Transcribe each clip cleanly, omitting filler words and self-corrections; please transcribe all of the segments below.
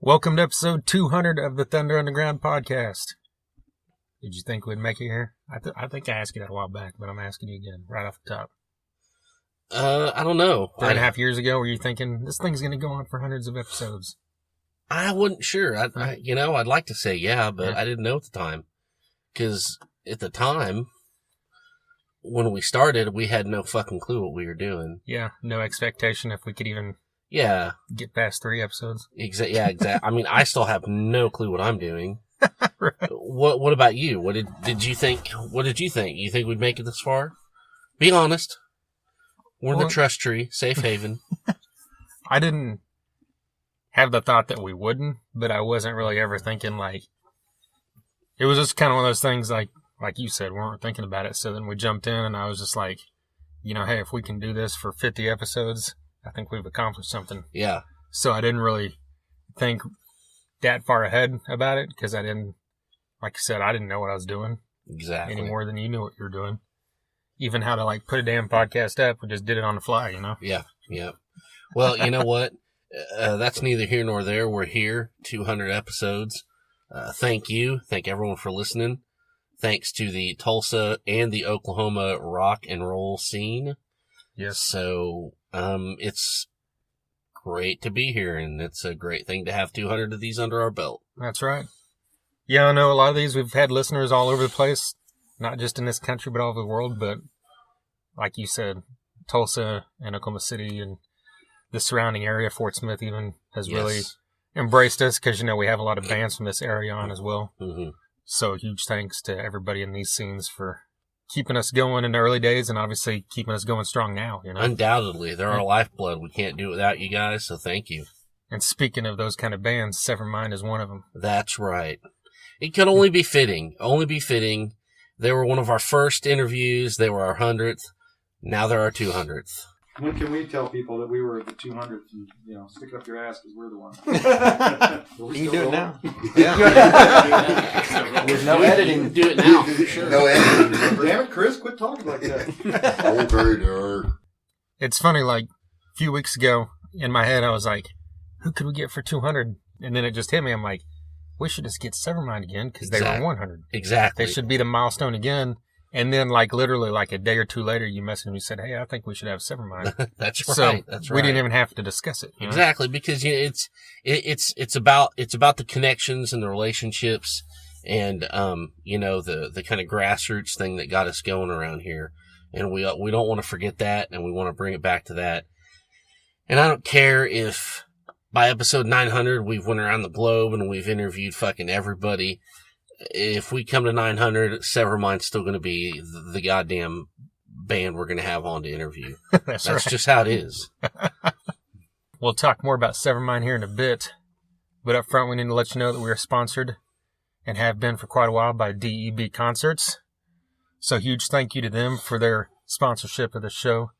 Welcome to episode 200 of the Thunder Underground podcast. Did you think we'd make it here? I think I asked you that a while back, but I'm asking you again, right off the top. I don't know. 3.5 years ago, were you thinking, this thing's going to go on for hundreds of episodes? I wasn't sure. I'd like to say yeah, but I didn't know at the time. Because at the time, when we started, we had no fucking clue what we were doing. Yeah, no expectation if we could even get past 3 episodes. Exactly. I mean, I still have no clue what I'm doing. Right. What about you? What did you think? What did you think? You think we'd make it this far? Be honest. We're in the trust tree, safe haven. I didn't have the thought that we wouldn't, but I wasn't really ever thinking like, it was just kind of one of those things like you said, we weren't thinking about it. So then we jumped in and I was just like, hey, if we can do this for 50 episodes, I think we've accomplished something. Yeah. So I didn't really think that far ahead about it because I didn't, like I said, I didn't know what I was doing. Exactly. Any more than you knew what you were doing. Even how to put a damn podcast up, we just did it on the fly, Yeah. Well, you know what? That's neither here nor there. We're here, 200 episodes. Thank you. Thank everyone for listening. Thanks to the Tulsa and the Oklahoma rock and roll scene. Yes. So, it's great to be here, and it's a great thing to have 200 of these under our belt. That's right. Yeah, I know a lot of these, we've had listeners all over the place, not just in this country, but all over the world. But like you said, Tulsa and Oklahoma City and the surrounding area, Fort Smith even, has really embraced us because, we have a lot of bands from this area on as well. Mm-hmm. So huge thanks to everybody in these scenes for keeping us going in the early days and obviously keeping us going strong now. Undoubtedly. They're our lifeblood. We can't do it without you guys, so thank you. And speaking of those kind of bands, Severmind is one of them. That's right. It could only be fitting. They were one of our first interviews. They were our 100th. Now they're our 200th. When can we tell people that we were the 200th and, stick it up your ass because we're the ones? You can do it now. Yeah. There's no editing. Do it now, for sure. No editing. Damn it, Chris, quit talking like that. Okay, Derek. It's funny, a few weeks ago, in my head, I was like, who could we get for 200? And then it just hit me. I'm like, we should just get Severmind again because they were 100. Exactly. They should be the milestone again. And then, literally, a day or two later, you messaged me and said, hey, I think we should have Severmind. That's so right. That's right. We didn't even have to discuss it. Exactly, because it's about the connections and the relationships and the kind of grassroots thing that got us going around here. And we don't want to forget that, and we want to bring it back to that. And I don't care if by episode 900 we've went around the globe and we've interviewed fucking everybody. If we come to 900, Severmind's still going to be the goddamn band we're going to have on to interview. That's right. Just how it is. We'll talk more about Severmind here in a bit. But up front, we need to let you know that we are sponsored and have been for quite a while by DEB Concerts. So huge thank you to them for their sponsorship of the show.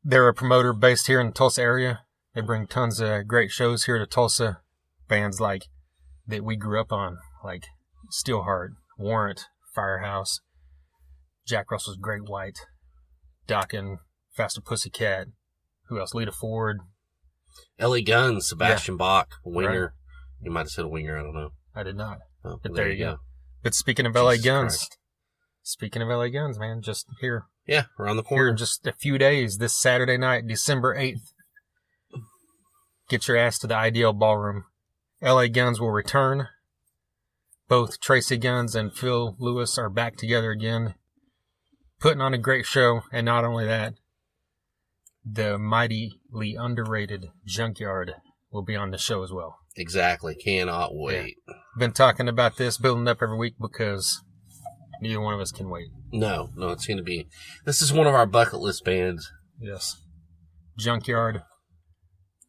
They're a promoter based here in the Tulsa area. They bring tons of great shows here to Tulsa. Bands that we grew up on, like Steelheart, Warrant, Firehouse, Jack Russell's Great White, Dokken, Faster Pussycat, who else? Lita Ford. L.A. Guns, Sebastian Bach, Winger. Right. You might have said Winger, I don't know. I did not. Oh, but there you go. But speaking of L.A. Guns, man, just here. Yeah, around the corner. Here in just a few days, this Saturday night, December 8th, get your ass to the Ideal Ballroom. L.A. Guns will return. Both Tracy Guns and Phil Lewis are back together again, putting on a great show. And not only that, the mightily underrated Junkyard will be on the show as well. Exactly. Cannot wait. Yeah. Been talking about this, building up every week because neither one of us can wait. No, it's going to be... This is one of our bucket list bands. Yes. Junkyard.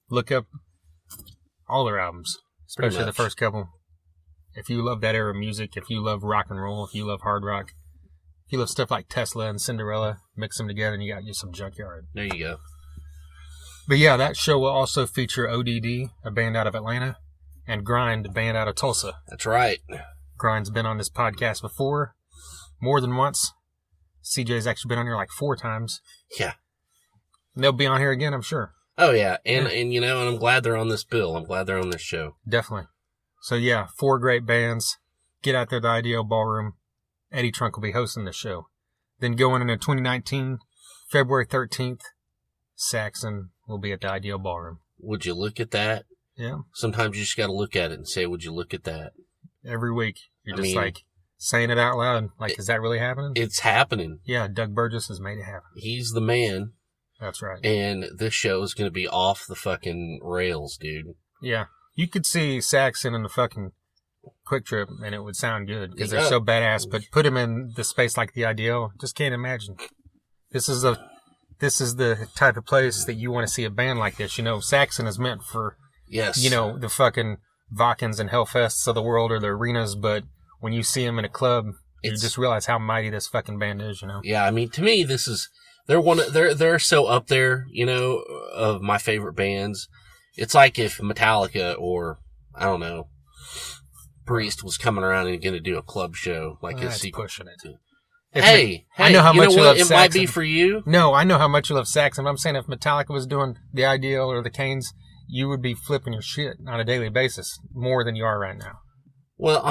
Look up all their albums, especially the first couple. If you love that era of music, if you love rock and roll, if you love hard rock, if you love stuff like Tesla and Cinderella, mix them together and you got you some Junkyard. There you go. But yeah, that show will also feature ODD, a band out of Atlanta, and Grind, a band out of Tulsa. That's right. Grind's been on this podcast before, more than once. CJ's actually been on here 4 times. Yeah. And they'll be on here again, I'm sure. Oh yeah, and and I'm glad they're on this bill. I'm glad they're on this show. Definitely. So yeah, 4 great bands. Get out there to the IDO Ballroom. Eddie Trunk will be hosting the show. Then going into 2019, February 13th, Saxon will be at the IDO Ballroom. Would you look at that? Yeah. Sometimes you just got to look at it and say, "Would you look at that?" Every week, you're just like saying it out loud. Like, is that really happening? It's happening. Yeah, Doug Burgess has made it happen. He's the man. That's right. And this show is going to be off the fucking rails, dude. Yeah. You could see Saxon in the fucking Quick Trip and it would sound good because they're so badass, but put him in the space like the Ideal, just can't imagine. This is the type of place that you want to see a band like this. Saxon is meant for, the fucking Vakens and Hellfests of the world or the arenas, but when you see them in a club, you just realize how mighty this fucking band is, Yeah, I mean, to me, they're so up there, of my favorite bands. It's like if Metallica or, I don't know, Priest was coming around and going to do a club show, like his secret. Pushing it. Hey, I know how much you love Saxon. It might be for you. No, I know how much you love Saxon. I'm saying if Metallica was doing the Ideal or the Canes, you would be flipping your shit on a daily basis more than you are right now. Well,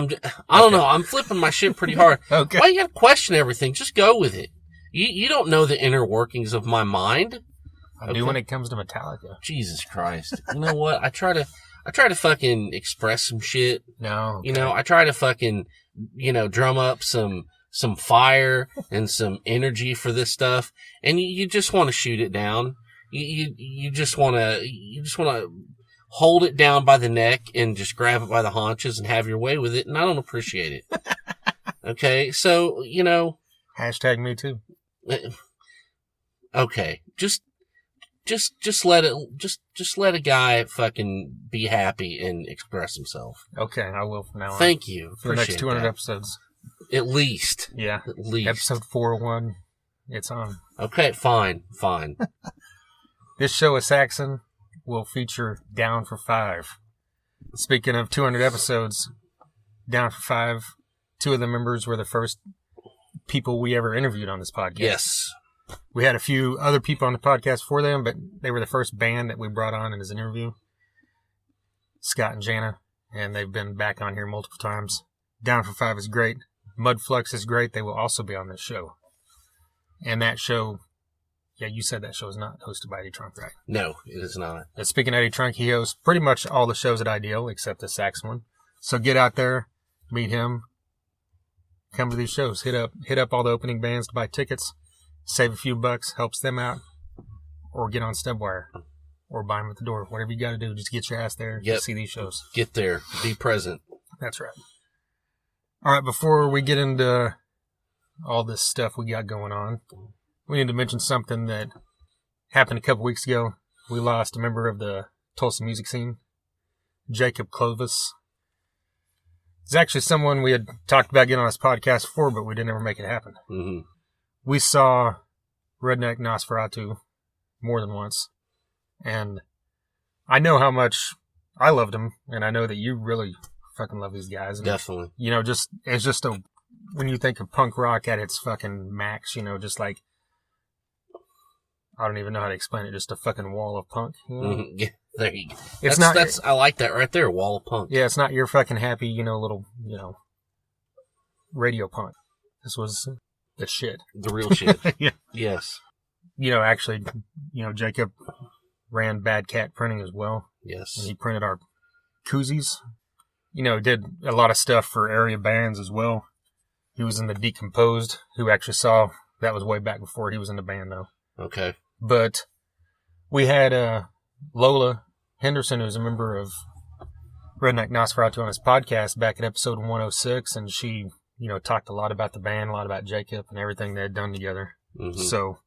I don't know. I'm flipping my shit pretty hard. Okay. Why you got to question everything? Just go with it. You don't know the inner workings of my mind. I do when it comes to Metallica. Jesus Christ. You know what? I try to fucking express some shit. No. Okay. I try to fucking, drum up some fire and some energy for this stuff. And you just want to shoot it down. You just want to hold it down by the neck and just grab it by the haunches and have your way with it. And I don't appreciate it. Okay. So, Hashtag me too. Okay. Just let it, just let a guy fucking be happy and express himself. Okay, I will from now on. Thank you. For the next 200 episodes. At least. Yeah. At least. Episode 401, it's on. Okay, fine. This show with Saxon will feature Down for 5. Speaking of 200 episodes, Down for 5, 2 of the members were the first people we ever interviewed on this podcast. Yes. We had a few other people on the podcast for them, but they were the first band that we brought on as an interview. Scott and Jana, and they've been back on here multiple times. Down for 5 is great. Mudflux is great. They will also be on this show. And that show, yeah, you said that show is not hosted by Eddie Trunk, right? No, it is not. And speaking of Eddie Trunk, he hosts pretty much all the shows at Ideal except the sax one. So get out there, meet him, come to these shows. Hit up all the opening bands to buy tickets. Save a few bucks, helps them out, or get on Stubwire, or buy them at the door. Whatever you got to do, just get your ass there to see these shows. Get there. Be present. That's right. All right, before we get into all this stuff we got going on, we need to mention something that happened a couple weeks ago. We lost a member of the Tulsa music scene, Jacob Clovis. It's actually someone we had talked about getting on this podcast before, but we didn't ever make it happen. Mm-hmm. We saw Redneck Nosferatu more than once, and I know how much I loved him, and I know that you really fucking love these guys. And, definitely. It's just when you think of punk rock at its fucking max, just like, I don't even know how to explain it, just a fucking wall of punk. Mm-hmm. Yeah, there you go. I like that right there, wall of punk. Yeah, it's not your fucking happy, little, radio punk. This was the shit. The real shit. Yeah. Yes. Actually, Jacob ran Bad Cat Printing as well. Yes. And he printed our koozies. Did a lot of stuff for area bands as well. He was in the Decomposed, who actually saw, that was way back before he was in the band though. Okay. But we had Lola Henderson, who's a member of Redneck Nosferatu on his podcast back at episode 106, and she talked a lot about the band, a lot about Jacob and everything they had done together. Mm-hmm. So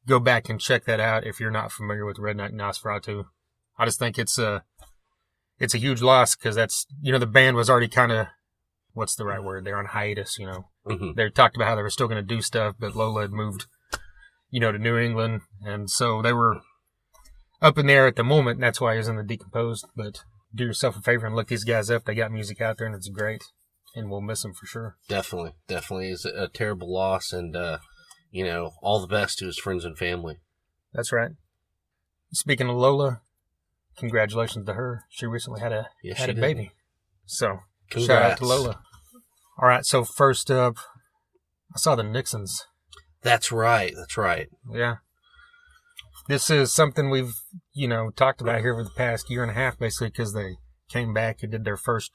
go back and check that out if you're not familiar with Redneck Nosferatu. I just think it's a huge loss because that's, the band was already kind of, what's the right word? They're on hiatus, Mm-hmm. They talked about how they were still going to do stuff, but Lola had moved, to New England. And so they were up in the air at the moment. And that's why he was in the Decomposed. But do yourself a favor and look these guys up. They got music out there and it's great. And we'll miss him for sure. Definitely. It's a terrible loss, and all the best to his friends and family. That's right. speaking of Lola, congratulations to her. She recently had a baby. So, Congrats. shout out to Lola. All right, so first up, I saw the Nixons. That's right. Yeah. This is something we've, talked about here for the past year and a half, basically, because they came back and did their first,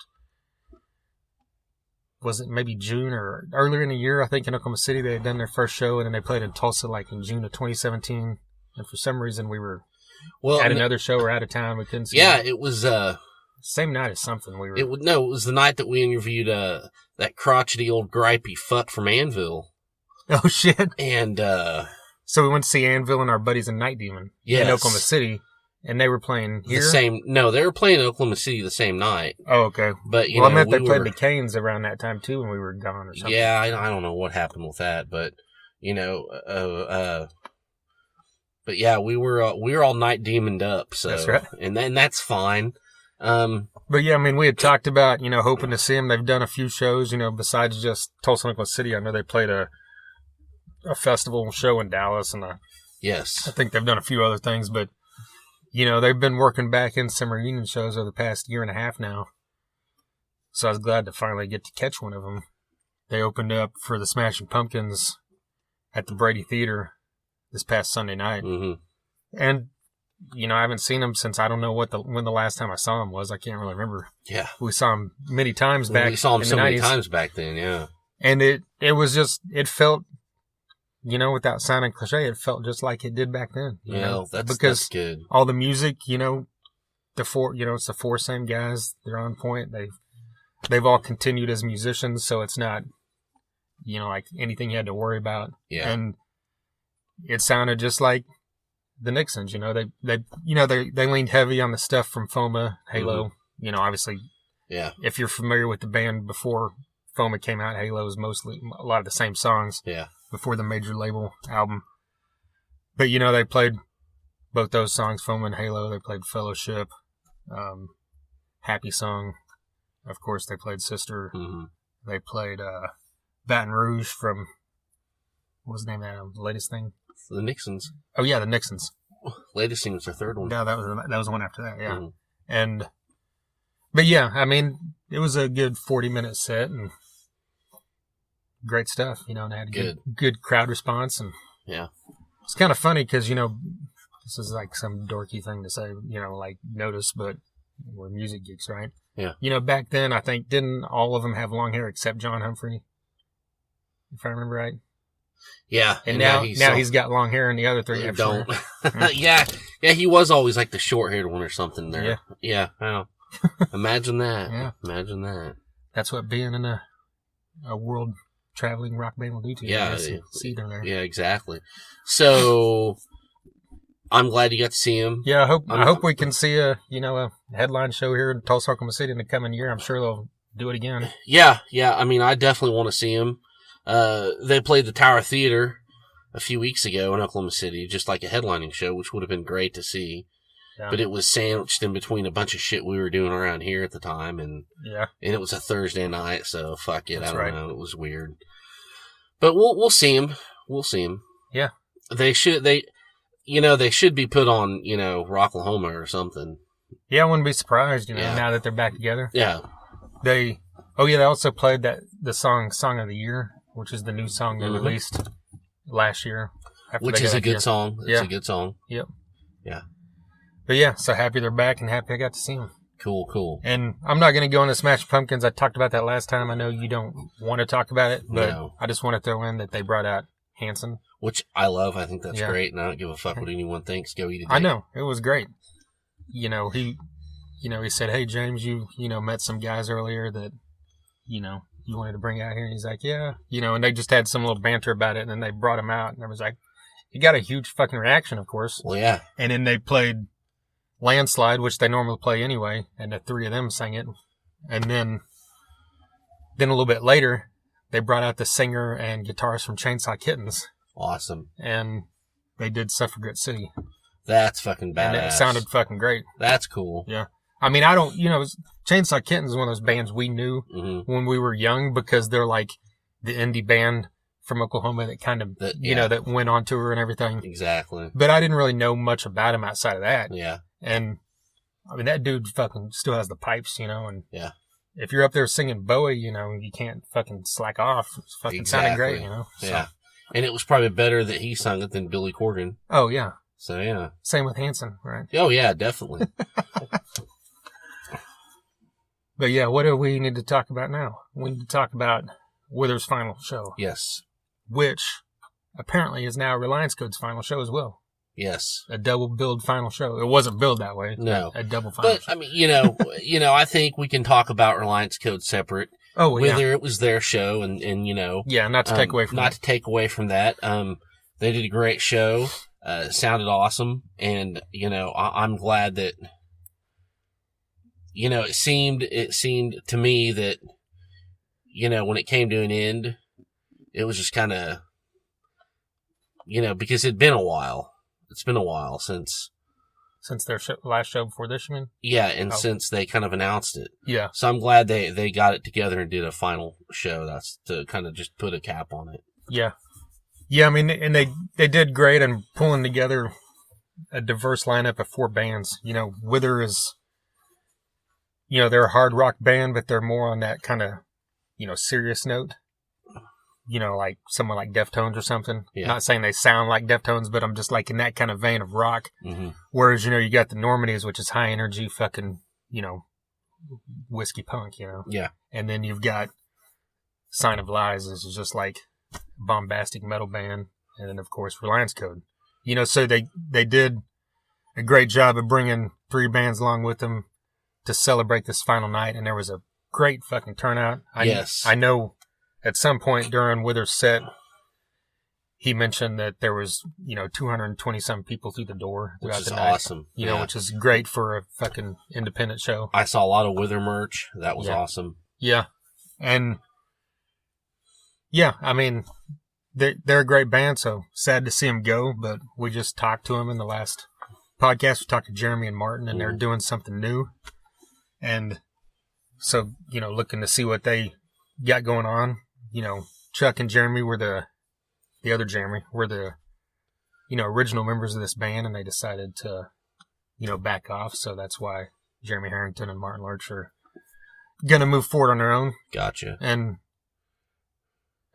was it maybe June or earlier in the year, I think, in Oklahoma City. They had done their first show, and then they played in Tulsa, like, in June of 2017. And for some reason, we were at another show or out of town. We couldn't see Yeah, them. it was... Same night as something. It was the night that we interviewed that crotchety old gripey fuck from Anvil. Oh, shit. And... So we went to see Anvil and our buddies in Night Demon in Oklahoma City, and they were playing here? They were playing in Oklahoma City the same night. Oh, okay. But, I meant they played the Canes around that time, too, when we were gone or something. Yeah, I don't know what happened with that, but, but yeah, we were all Night Demoned up, so. That's right. And that's fine. But yeah, I mean, we had talked about, hoping to see them. They've done a few shows, besides just Tulsa, Oklahoma City. I know they played a festival show in Dallas, and yes, I think they've done a few other things, but they've been working back in some reunion shows over the past year and a half now. So I was glad to finally get to catch one of them. They opened up for the Smashing Pumpkins at the Brady Theater this past Sunday night, and I haven't seen them since I don't know when the last time I saw them was. I can't really remember. Yeah, we saw them many times back. We saw them in so the many 90s. times back then. Yeah, and it was just it felt. Without sounding cliche, it felt just like it did back then. That's good. All the music, it's the four same guys. They're on point. They've all continued as musicians, so it's not, like anything you had to worry about. Yeah. And it sounded just like the Nixons. They leaned heavy on the stuff from Foma, Halo. Obviously. Yeah. If you're familiar with the band before Foma came out, Halo was mostly a lot of the same songs. Yeah. Before the major label album. But, they played both those songs, Foma and Halo. They played Fellowship, Happy Song. Of course, they played Sister. Mm-hmm. They played Baton Rouge from, what was the name of that? The latest thing? The Nixons. Oh, yeah, the Nixons. Latest thing was their third one. No, that was the one after that, yeah. Mm-hmm. But yeah, I mean, it was a good 40-minute set, and great stuff, and they had good crowd response, and yeah, it's kind of funny because this is like some dorky thing to say, like notice, but we're music geeks, right? Yeah. Back then I think didn't all of them have long hair except John Humphrey, if I remember right? Yeah, and now he's got long hair, and the other three have don't. Yeah, he was always like the short-haired one or something there. Yeah. Wow. Imagine that. Yeah, imagine that. That's what being in a world traveling rock band will do to you. Yeah, see them there. Yeah, exactly. So I'm glad you got to see him. Yeah, I hope we can see a headline show here in Tulsa, Oklahoma City in the coming year. I'm sure they'll do it again. Yeah. I mean, I definitely want to see him. They played the Tower Theater a few weeks ago in Oklahoma City, just like a headlining show, which would have been great to see. Yeah. But it was sandwiched in between a bunch of shit we were doing around here at the time, and it was a Thursday night, so fuck it. That's I don't know. It was weird. But we'll see him. We'll see him. Yeah. They should be put on, Rocklahoma or something. Yeah, I wouldn't be surprised, now that they're back together. Yeah. They also played the Song of the Year, which is the new song they released last year. Which is a good song. It's a good song. Yep. Yeah. But yeah, so happy they're back and happy I got to see them. Cool. And I'm not going to go into Smash Pumpkins. I talked about that last time. I know you don't want to talk about it, but I just want to throw in that they brought out Hanson. Which I love. I think that's great, and I don't give a fuck what anyone thinks. Go eat a dick. I know. It was great. He said, hey, James, you met some guys earlier that, you wanted to bring out here. And he's like, yeah. And they just had some little banter about it, and then they brought him out, and I was like, he got a huge fucking reaction, of course. Well, yeah. And then they played Landslide, which they normally play anyway, and the three of them sang it. And then a little bit later, they brought out the singer and guitarist from Chainsaw Kittens. Awesome. And they did Suffragette City. That's fucking badass. And it sounded fucking great. That's cool. Yeah. I mean, Chainsaw Kittens is one of those bands we knew when we were young because they're like the indie band from Oklahoma that kind of, That that went on tour and everything. Exactly. But I didn't really know much about him outside of that. Yeah. And I mean, that dude fucking still has the pipes, and Yeah. if you're up there singing Bowie, you can't fucking slack off. It's fucking sounding great, So. Yeah. And it was probably better that he sung it than Billy Corgan. Oh, yeah. So, yeah. Same with Hanson, right? Oh, yeah, definitely. But yeah, what do we need to talk about now? We need to talk about Wither's final show. Yes. Which apparently is now Reliance Code's final show as well. Yes. A double billed final show. It wasn't billed that way. No. A double final But, show. I mean, I think we can talk about Reliance Code separate. Oh, yeah. Whether it was their show and Yeah, not to take away from not to take away from that. They did a great show. Sounded awesome. And, I'm glad that, it seemed to me that, when it came to an end, it was just kind of, because it'd been a while. It's been a while since their last show before this, you mean? Yeah, and since they kind of announced it. Yeah. So I'm glad they got it together and did a final show. That's to kind of just put a cap on it. Yeah. Yeah, I mean, and they did great in pulling together a diverse lineup of 4 bands. Wither is, they're a hard rock band, but they're more on that kind of, serious note. Like someone like Deftones or something. Yeah. Not saying they sound like Deftones, but I'm just like in that kind of vein of rock. Mm-hmm. Whereas, you got the Normandies, which is high energy fucking, whiskey punk, Yeah. And then you've got Sign of Lies is just like bombastic metal band. And then, of course, Reliance Code. So they did a great job of bringing 3 bands along with them to celebrate this final night. And there was a great fucking turnout. Yes. I know at some point during Wither's set, he mentioned that there was, 220 some people through the door Which throughout is the night. awesome. Which is great for a fucking independent show. I saw a lot of Wither merch. That was awesome. Yeah. And yeah, I mean, they're a great band, so sad to see them go, but we just talked to them in the last podcast. We talked to Jeremy and Martin, and they're doing something new. And so, looking to see what they got going on. Chuck and Jeremy were the other Jeremy were the, original members of this band, and they decided to, back off. So that's why Jeremy Harrington and Martin Lurch are going to move forward on their own. Gotcha. And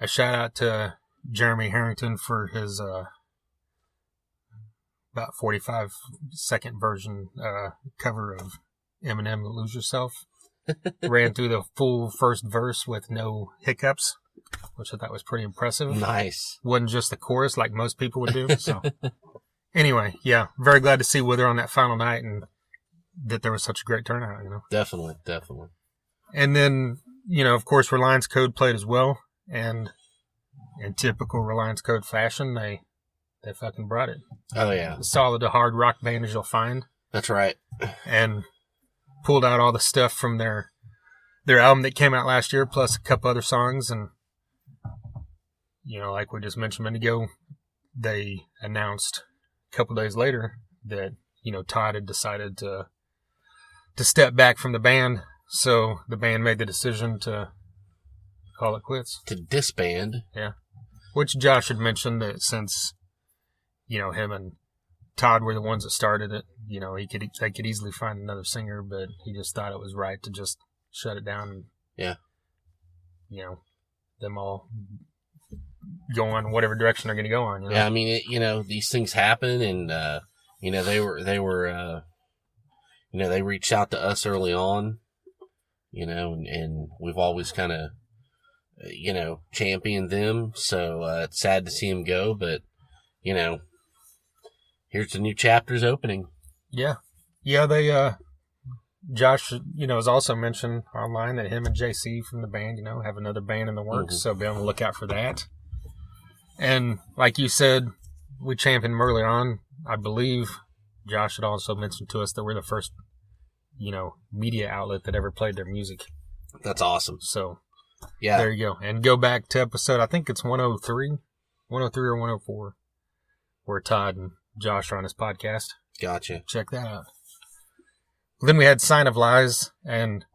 a shout out to Jeremy Harrington for his, about 45-second version, cover of Eminem, Lose Yourself. Ran through the full first verse with no hiccups, which I thought was pretty impressive. Nice. Wasn't just the chorus like most people would do. So anyway, yeah, very glad to see Wither on that final night and that there was such a great turnout, Definitely. And then, of course, Reliance Code played as well. And in typical Reliance Code fashion, they fucking brought it. Oh, yeah. As solid a hard rock band as you'll find. That's right. And pulled out all the stuff from their album that came out last year, plus a couple other songs. And, like we just mentioned a minute ago, they announced a couple days later that, Todd had decided to step back from the band. So the band made the decision to call it quits. To disband. Yeah. Which Josh had mentioned that since, him and Todd were the ones that started it, they could easily find another singer, but he just thought it was right to just shut it down and, yeah, them all go on whatever direction they're going to go on. Yeah, I mean, these things happen, and, they reached out to us early on, and we've always kind of, championed them. So, it's sad to see them go, but, here's the new chapters opening. Yeah. Yeah, they, Josh, has also mentioned online that him and JC from the band, have another band in the works, so be on the lookout for that. And like you said, we championed them early on. I believe Josh had also mentioned to us that we're the first, media outlet that ever played their music. That's awesome. So, yeah, there you go. And go back to episode, I think it's 103 or 104, where Todd and Josh are on his podcast. Gotcha. Check that out. Then we had Sign of Lies, and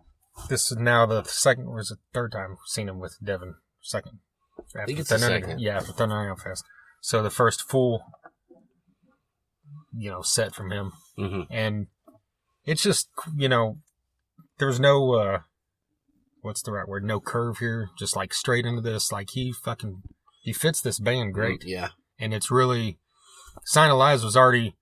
this is now the second or is it third time we've seen him with Devin. Second. I think it's the second. Yeah, for Thunder Night Fest. So the first full, set from him. Mm-hmm. And it's just, there was no, what's the right word? No curve here. Just like straight into this. Like he fits this band great. Yeah. And it's really, Sign of Lies was already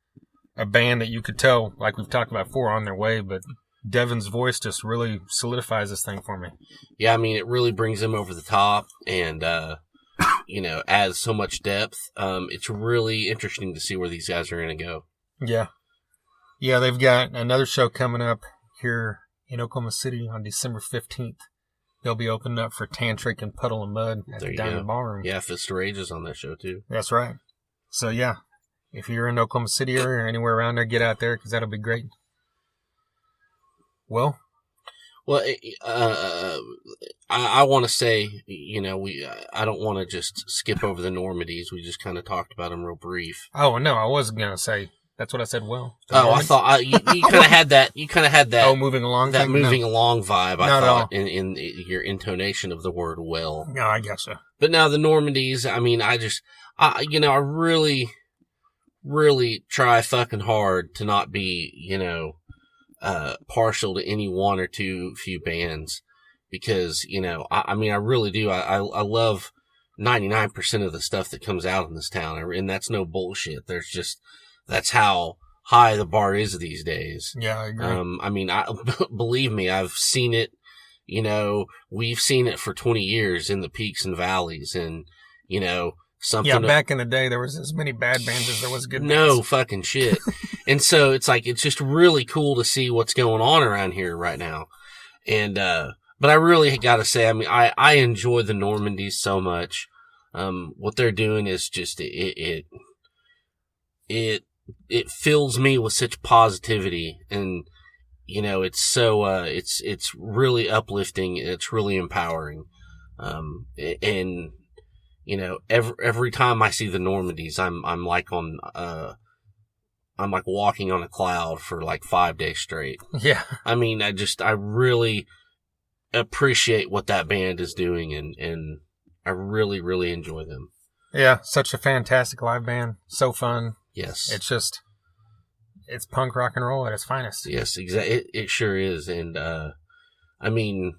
a band that you could tell, like we've talked about before, on their way, but Devin's voice just really solidifies this thing for me. Yeah, I mean, it really brings him over the top and, adds so much depth. It's really interesting to see where these guys are going to go. Yeah. Yeah, they've got another show coming up here in Oklahoma City on December 15th. They'll be opening up for Tantric and Puddle and Mud at the Diamond Ballroom. Yeah, Fist of Rage is on that show, too. That's right. So, yeah, if you're in Oklahoma City or anywhere around there, get out there because that'll be great. Well, I want to say, I don't want to just skip over the Normandies. We just kind of talked about them real brief. Oh, no, I wasn't going to say. That's what I said, well. I thought you kind of had that. You kind of had that. Oh, moving along. That moving along vibe. I thought in your intonation of the word "well." No, I guess so. But now the Normandies. I mean, I really, really try fucking hard to not be, partial to any one or two few bands because, I really do. I love 99% of the stuff that comes out in this town, and that's no bullshit. That's how high the bar is these days. Yeah, I agree. Believe me, I've seen it, we've seen it for 20 years in the peaks and valleys and, something. Yeah, back in the day, there was as many bad bands as there was good bands. No fucking shit. And so it's like, it's just really cool to see what's going on around here right now. And, but I really got to say, I enjoy the Normandies so much. What they're doing is just, it fills me with such positivity and, it's so, it's really uplifting. It's really empowering. And, every time I see the Normandies, I'm like walking on a cloud for like 5 days straight. Yeah. I really appreciate what that band is doing and I really, really enjoy them. Yeah. Such a fantastic live band. So fun. Yes. It's punk rock and roll at its finest. Yes, exactly. It sure is. And, I don't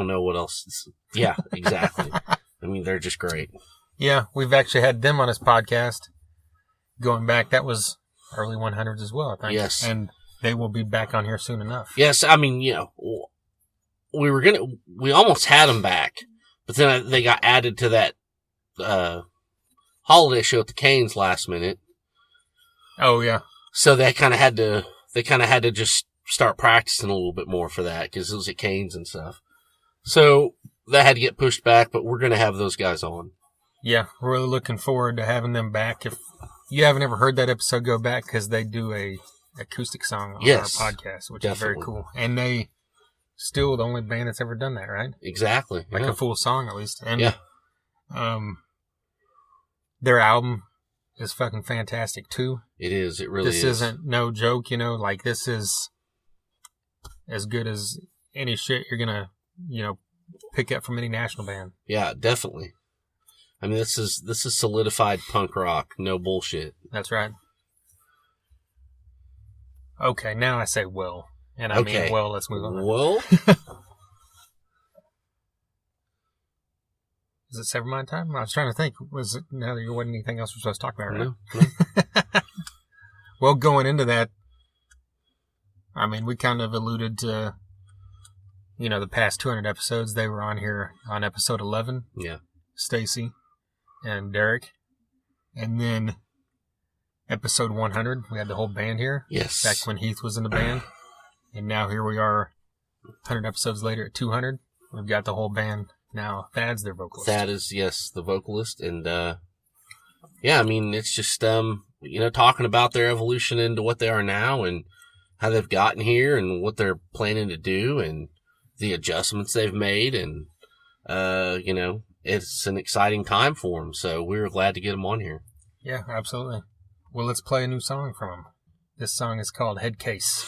know what else. Yeah, exactly. They're just great. Yeah, we've actually had them on this podcast going back. That was early 100s as well, I think. Yes. And they will be back on here soon enough. Yes, we almost had them back, but then they got added to that, holiday show at the Canes last minute. Oh yeah. So they kind of had to just start practicing a little bit more for that because it was at Canes and stuff. So that had to get pushed back, but we're going to have those guys on. Yeah, we're really looking forward to having them back. If you haven't ever heard that episode, go back because they do a acoustic song on our podcast, which is very cool. And they still the only band that's ever done that, right? Exactly. Like a full song at least. And their album is fucking fantastic too. It is. It really is. This isn't no joke, like this is as good as any shit you're gonna, pick up from any national band. Yeah, definitely. This is solidified punk rock. No bullshit. That's right. Okay, now I say well. And I mean, well, let's move on. Well? Is it Severmind time? I was trying to think. Was it now that there wasn't anything else we're supposed to talk about, right? No. Well, going into that, we kind of alluded to, the past 200 episodes. They were on here on episode 11. Yeah. Stacy and Derek. And then episode 100, we had the whole band here. Yes. Back when Heath was in the band. And now here we are 100 episodes later at 200. We've got the whole band. Now, Thad's their vocalist. Thad is, yes, the vocalist. And, it's just, talking about their evolution into what they are now and how they've gotten here and what they're planning to do and the adjustments they've made. And, it's an exciting time for them. So we were glad to get them on here. Yeah, absolutely. Well, let's play a new song from them. This song is called Head Case.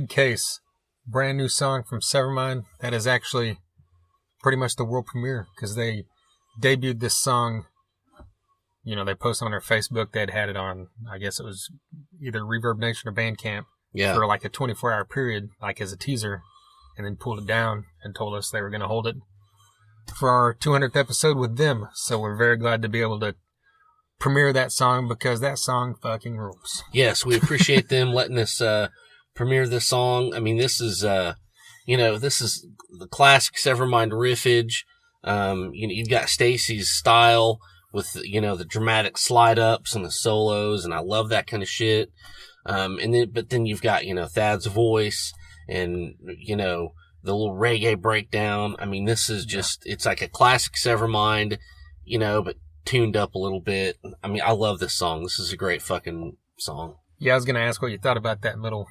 Good Case, brand new song from Severmind. That is actually pretty much the world premiere because they debuted this song. You know, they posted on their Facebook. They'd had it on, I guess it was either Reverb Nation or Bandcamp for like a 24-hour period, like as a teaser, and then pulled it down and told us they were going to hold it for our 200th episode with them. So we're very glad to be able to premiere that song because that song fucking rules. Yes, we appreciate them letting us premiere this song. I mean, this is this is the classic Severmind riffage. You've got Stacy's style with the dramatic slide ups and the solos, and I love that kind of shit. But then you've got Thad's voice and the little reggae breakdown. I mean, this is just it's like a classic Severmind, but tuned up a little bit. I mean, I love this song. This is a great fucking song. Yeah, I was gonna ask what you thought about that middle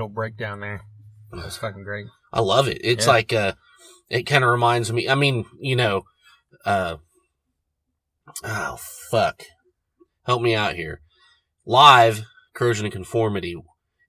breakdown there. That was fucking great. I love it. It's like it kind of reminds me. I mean, oh fuck, help me out here. Live, Corrosion and Conformity.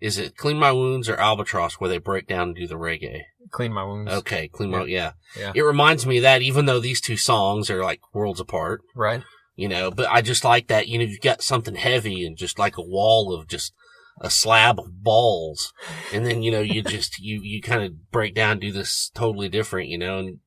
Is it Clean My Wounds or Albatross where they break down and do the reggae? Clean My Wounds. Okay, Clean My, yeah. Yeah. It reminds me of that, even though these two songs are like worlds apart. Right. But I just like that, you've got something heavy and just like a wall of just a slab of balls. And then, you just, you kind of break down, do this totally different, and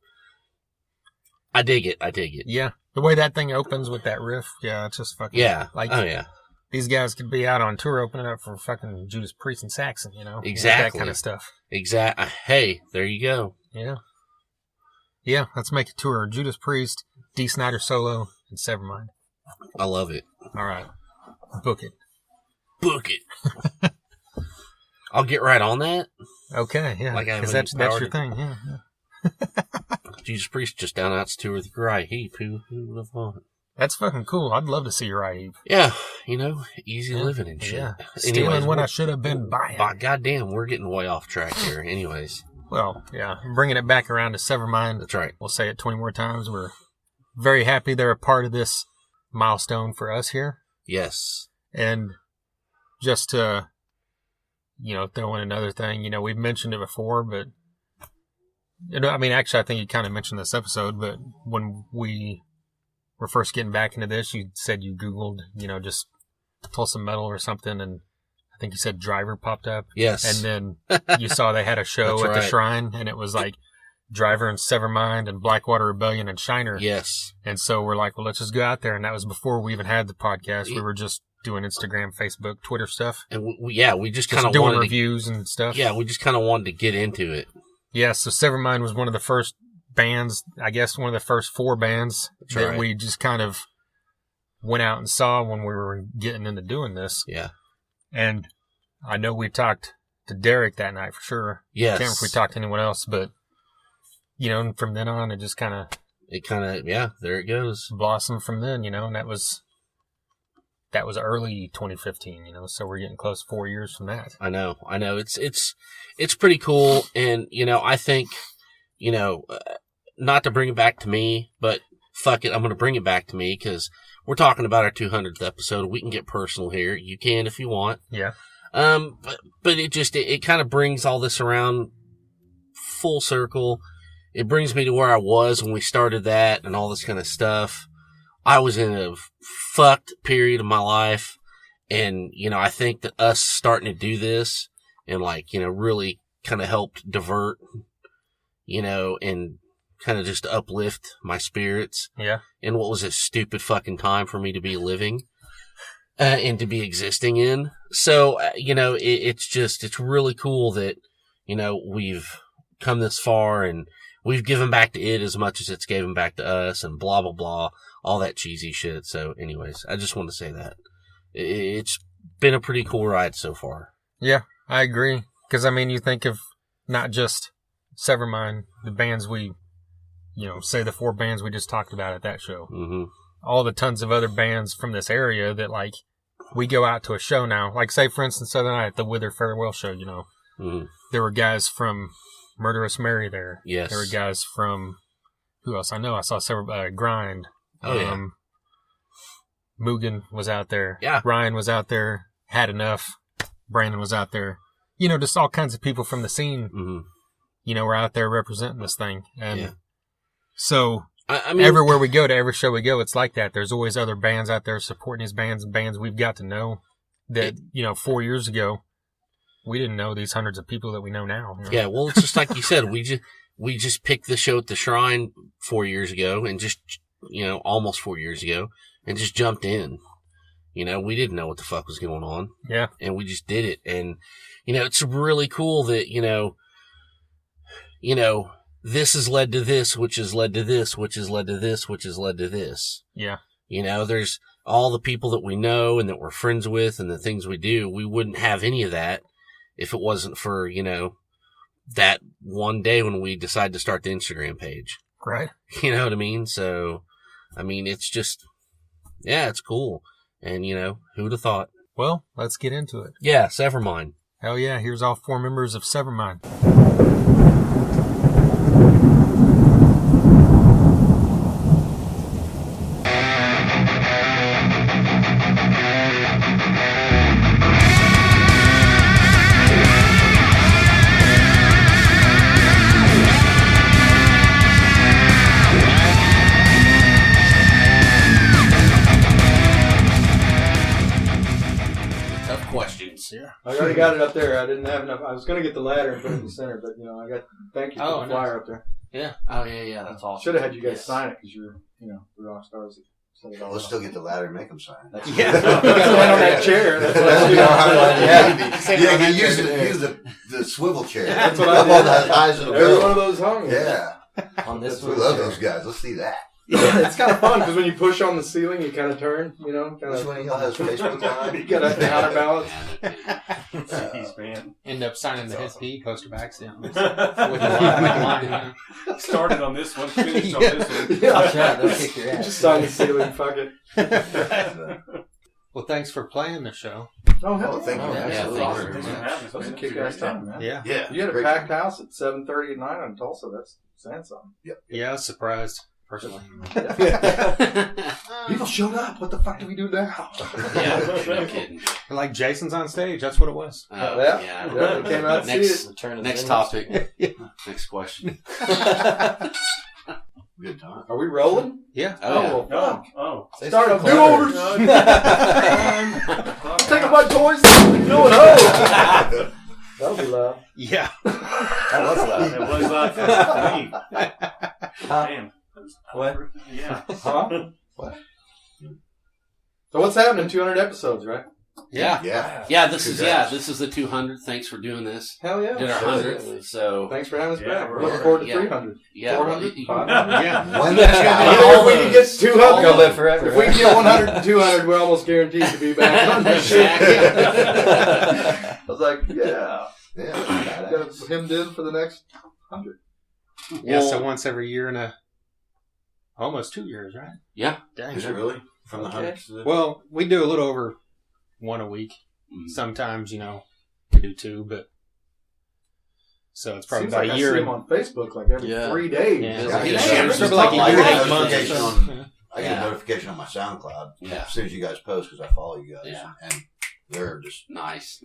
I dig it. Yeah. The way that thing opens with that riff, yeah, it's just fucking... Yeah. Like, oh, yeah. These guys could be out on tour opening up for fucking Judas Priest and Saxon, Exactly. That kind of stuff. Exactly. Hey, there you go. Yeah. Yeah, let's make a tour. Judas Priest, D. Snyder solo, and Severmind. I love it. All right. Book it. I'll get right on that. Okay, yeah. Like because that's your thing, yeah. Jesus Priest just down out to tour with Uriah Heep. Who would have thought? That's fucking cool. I'd love to see Uriah Heep. Yeah, easy living and shit. Yeah. Stealing what I should have been buying. Goddamn, we're getting way off track here. Anyways. Well, yeah. Bringing it back around to Severmind. That's right. We'll say it 20 more times. We're very happy they're a part of this milestone for us here. Yes. And just to, throw in another thing, we've mentioned it before, but, actually, I think you kind of mentioned this episode, but when we were first getting back into this, you said you Googled, just Tulsa Metal or something, and I think you said Driver popped up. Yes. And then you saw they had a show at the Shrine, and it was like Driver and Severmind and Blackwater Rebellion and Shiner. Yes. And so we're like, well, let's just go out there. And that was before we even had the podcast. We were just doing Instagram, Facebook, Twitter stuff. And we just kind of doing reviews and stuff. Yeah, we just kind of wanted to get into it. Yeah, so Severmind was one of the first bands, I guess one of the first 4 bands that we just kind of went out and saw when we were getting into doing this. Yeah. And I know we talked to Derek that night for sure. Yes. I can't remember if we talked to anyone else, but, from then on, it just kind of... there it goes. Blossomed from then, and that was early 2015, so we're getting close to 4 years from that. I know. It's pretty cool. And, I think, not to bring it back to me, but fuck it, I'm going to bring it back to me because we're talking about our 200th episode. We can get personal here. You can if you want. Yeah. But it kind of brings all this around full circle. It brings me to where I was when we started that and all this kind of stuff. I was in a fucked period of my life. And, I think that us starting to do this and really kind of helped divert, and kind of just uplift my spirits. Yeah. In what was a stupid fucking time for me to be living, and to be existing in. So, it's really cool that, we've come this far and we've given back to it as much as it's given back to us and blah, blah, blah, all that cheesy shit. So anyways, I just want to say that it's been a pretty cool ride so far. Yeah, I agree. Cause you think of not just Severmind, the bands we, say the 4 bands we just talked about at that show. Mm-hmm. All the tons of other bands from this area that we go out to a show now. Like say for instance, the other night at the Wither Farewell show, mm-hmm. There were guys from Murderous Mary there. Yes. There were guys from, who else? I know I saw several, Grind. Oh, yeah. Mugen was out there. Yeah. Ryan was out there. Had Enough. Brandon was out there. just all kinds of people from the scene, Mm-hmm. Were out there representing this thing. And Yeah. so I mean, everywhere we go, to every show we go, it's like that. There's always other bands out there supporting these bands and bands we've got to know that, 4 years ago, we didn't know these hundreds of people that we know now. Yeah, well, it's just like you said. We just picked the show at the Shrine 4 years ago, and just almost 4 years ago, and just jumped in. We didn't know what the fuck was going on. Yeah, and we just did it. And it's really cool that this has led to this, which has led to this, which has led to this, which has led to this. Yeah. There's all the people that we know and that we're friends with and the things we do. We wouldn't have any of that if it wasn't for, that one day when we decided to start the Instagram page. Right. You know what I mean? So, it's just, yeah, it's cool. And, who'd have thought? Well, let's get into it. Yeah, Severmind. Hell yeah, here's all 4 members of Severmind. Tough questions. Yeah. I already got it up there. I didn't have enough. I was going to get the ladder and put it in the center, but thank you for the flyer up there. Yeah. Oh, yeah. That's awesome. Should have had you guys sign it because you're, the rock stars. Let's still get the ladder and make them sign. Yeah. You got to land on that chair. That's what I do. Yeah, you use the swivel chair. That's what I did. As high as it'll Every one go. of those hung. Yeah. On this We one. love those guys. Let's see that. Yeah, it's kind of fun because when you push on the ceiling, you kind of turn, Which one of y'all has Facebook Live? You got to counterbalance. Jeez, man. End up signing the That's His P poster by accident. Started on this one, finished on this one. That's right, they'll kick your ass. Just sign the ceiling, fuck it. Well, thanks for playing the show. Oh, hell Oh, thank you. Oh, man. yeah, Absolutely. thanks. Awesome. Thanks for having us, That was a man. kick-ass time, man. Yeah. Yeah. You had a Great packed house at 7:30 at night in Tulsa. That's saying something. Yeah, I was surprised, personally. People showed up. What the fuck do we do now? Yeah, no kidding. Like Jason's on stage, that's what it was. Yeah, they came out to see Next, it. Return of the next Zen. topic. Next question. Good time. Are we rolling? Yeah. Oh, well, fuck. Oh. Say Start something up clever. do-overs. Take my toys. Going home. That'll be loud. Yeah. That was loud. It was loud for me. Damn. What? Yeah. Huh? So what's happening? 200 episodes, right? Yeah. Yeah. Yeah, this is Congrats. the 200th. Thanks for doing this. Hell yeah. Did our 100th. So Thanks for having us Yeah, back. we're- Looking forward to yeah. 300. yeah, 400, well, 500. Yeah. When If we can get 200, Go live forever. if we can get 100 and 200, we're almost guaranteed to be back on this shit. I was like, yeah. Yeah. Got him in for the next 100. Yeah, so Well, once every year and almost 2 years, right? yeah. Dang. Is it really? From the Okay. hundreds to the... Well, we do a little over one a week. Mm. Sometimes, we do 2, but so it's probably Seems about like a year. I see him on Facebook like every 3 days. Yeah. It's Yeah, like, yeah, damn, it's it's probably like a I year get and a 8 months or notification so. I get Yeah. a notification on my SoundCloud Yeah. as soon as you guys post because I follow you guys. Yeah. And they're just, Nice.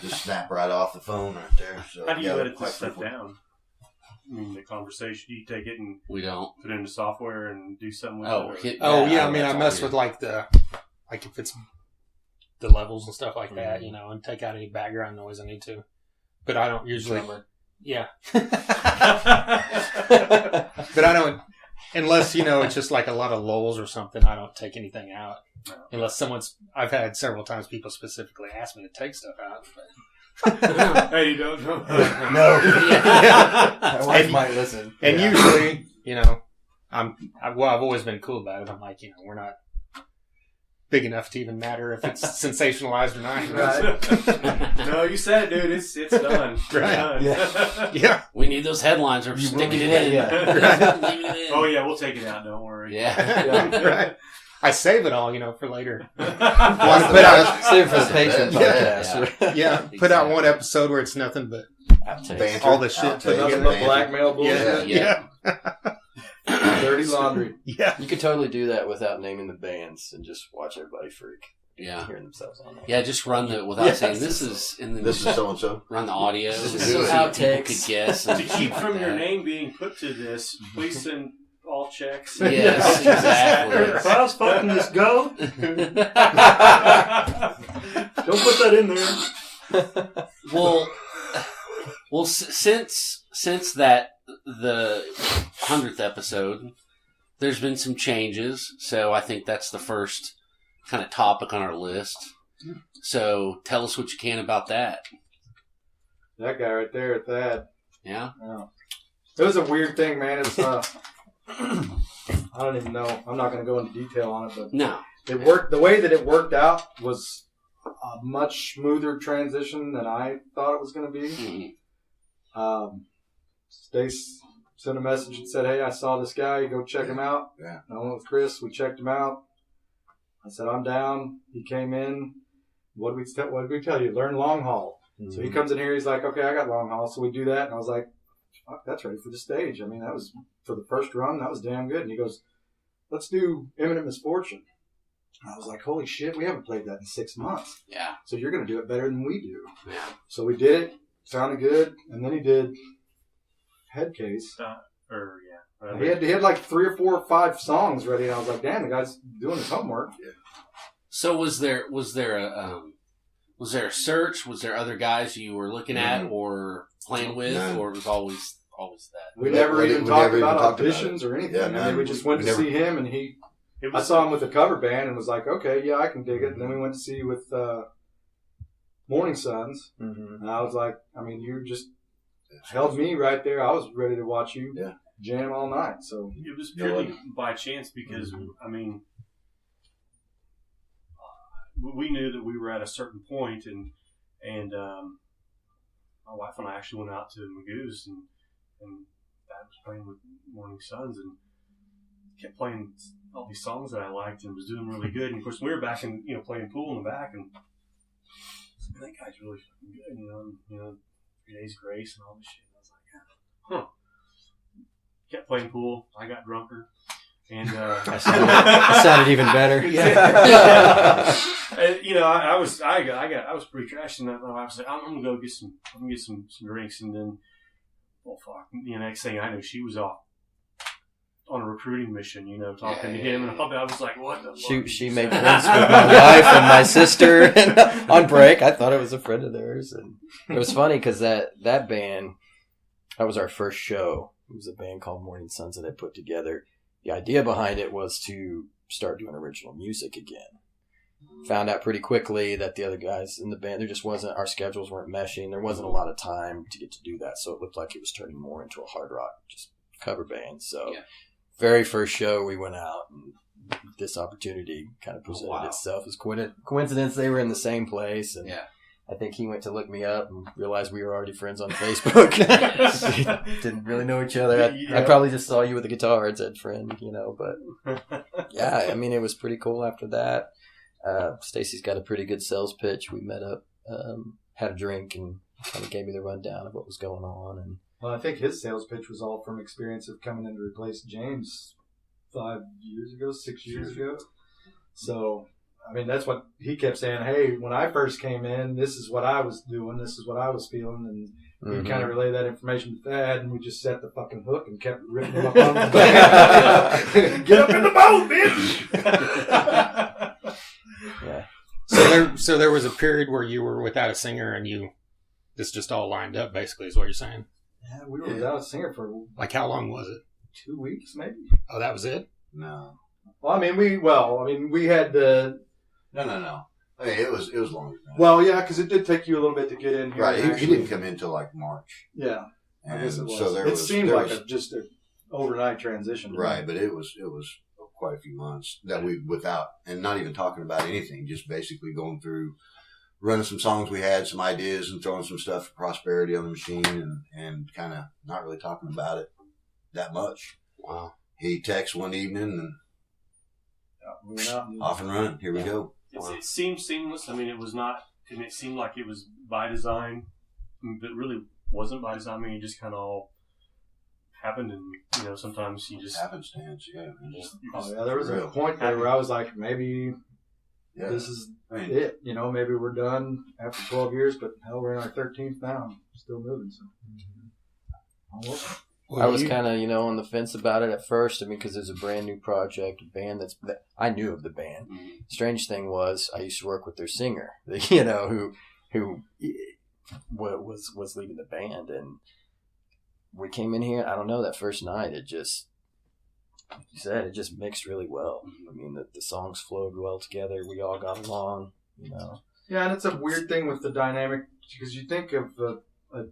just snap right off the phone right there. So, How do you yeah, edit quite this stuff frequent. down? I mean, the conversation, you take it and We don't. put it into software and do something with Oh, it? or- hit Oh, that. yeah, I mean, I That's mess all with like if it's the levels and stuff like that, and take out any background noise I need to. But I don't usually. Yeah. But I don't, unless, it's just like a lot of lulls or something, I don't take anything out. Unless I've had several times people specifically ask me to take stuff out. But, Hey, you don't know? No. yeah. My wife might listen. And usually, I've always been cool about it. I'm like, we're not big enough to even matter if it's sensationalized or not. Right. No, you said it, dude. It's done. It's Right. done. Yeah. We need those headlines. We're sticking it in. Yeah. Leaving it in. Oh, yeah, we'll take it out. Don't worry. Yeah. Right. I save it all, for later. That's Want the to put out, best. Save it for the patient Yeah. podcast. yeah, put out one episode where it's nothing but Outtakes. Banter, all the shit outtakes, put Nothing together. but banter. blackmail bullshit. Yeah. Dirty laundry. Yeah. You could totally do that without naming the bands and just watch everybody freak. Yeah. hearing themselves on that. Yeah, just run without saying this is, and then This is just so and so. run the audio. This and is see some what outtakes. people could guess. To and keep stuff from like your that. name being put to this, please send all checks. Yes, exactly. If I was fucking this goat, don't put that in there. Well, since that the 100th episode, there's been some changes. So I think that's the first kind of topic on our list. So tell us what you can about that. That guy right there at that. Yeah. It was a weird thing, man. It's I don't even know. I'm not going to go into detail on it, but No. it worked. The way that it worked out was a much smoother transition than I thought it was going to be. Mhm. Stace sent a message and said, "Hey, I saw this guy. Go check him out." Yeah. I went with Chris. We checked him out. I said, "I'm down." He came in. What did we tell you? Learn long haul. So he comes in here. He's like, "Okay, I got long haul." So we do that, and I was like, "Fuck, that's ready for the stage." I mean, that was for the first run. That was damn good. And he goes, "Let's do Imminent Misfortune." And I was like, "Holy shit, we haven't played that in 6 months. Yeah. So you're going to do it better than we do." Yeah. So we did it. Sounded good. And then he did Head Case. He had like 3 or 4 or 5 songs ready, and I was like, "Damn, the guy's doing his homework." So was there a search? Was there other guys you were looking at or playing with, No. or it was always that? We never even talked about talked about auditions or anything. Yeah, I mean, no, we just went we to never- see him, and I saw him with a cover band, and was like, "Okay, yeah, I can dig it." And then we went to see with Morning Suns, and I was like, "I mean, you just held me right there. I was ready to watch you jam all night." So It was purely by chance because, I mean, we knew that we were at a certain point, and my wife and I actually went out to Magoo's, and Dad was playing with Morning Suns, and kept playing all these songs that I liked, and was doing really good. And of course, we were back and playing pool in the back, and that guy's really fucking good, you know, 3 Days Grace and all this shit. And I was like, huh. Kept playing pool. I got drunker. And That sounded even better. And, I was pretty trashed, and I was like, I'm gonna get some drinks, and then, oh fuck, next thing I knew, she was off on a recruiting mission, talking to him, and I was like, what the fuck? She made friends with my wife and my sister and on break. I thought it was a friend of theirs, and it was funny because that band, that was our first show. It was a band called Morning Suns that I put together. The idea behind it was to start doing original music again. Found out pretty quickly that the other guys in the band, our schedules weren't meshing. There wasn't a lot of time to get to do that. So it looked like it was turning more into a hard rock, just cover band. So very first show we went out, and this opportunity kind of presented itself as coincidence. They were in the same place, and I think he went to look me up and realized we were already friends on Facebook. Didn't really know each other. I probably just saw you with a guitar and said friend, but yeah, I mean, it was pretty cool after that. Stacy's got a pretty good sales pitch. We met up, had a drink, and kind of gave me the rundown of what was going on. And well, I think his sales pitch was all from experience of coming in to replace James 6 years ago. So, I mean, that's what he kept saying. Hey, when I first came in, this is what I was doing. This is what I was feeling. And we kind of relayed that information to Thad, and we just set the fucking hook and kept ripping him up on the back. Get up in the boat, bitch! yeah. So there was a period where you were without a singer, and this just all lined up, basically, is what you're saying? Yeah, we were without a singer for like how long was it? 2 weeks, maybe. Oh, that was it? No. Well, I mean, we had the. No. I mean, it was longer than that. Well, yeah, because it did take you a little bit to get in here. Right. He didn't come in until like March. Yeah, And I guess it was. so It seemed like just an overnight transition. Right, but it was quite a few months that we without, and not even talking about anything, just basically going through, running some songs we had, some ideas, and throwing some stuff for Prosperity on the machine, and kind of not really talking about it that much. Wow. He texted one evening and We went out and off and running. Here we go. It seemed seamless. I mean, it was not, and it seemed like it was by design, but it really wasn't by design. I mean, it just kind of all happened, and sometimes you just Happenstance, yeah. there was a point there where I was like, maybe Yeah. this is I mean, it. You know, maybe we're done after 12 years, but hell, we're in our 13th now. Still moving. So. Almost. I was kind of, on the fence about it at first. I mean, because there's a brand new project, a band I knew of the band. Mm-hmm. Strange thing was, I used to work with their singer, who was leading the band, and we came in here. I don't know, that first night, it just mixed really well. I mean, the songs flowed well together. We all got along. Yeah, and it's a weird thing with the dynamic because you think of a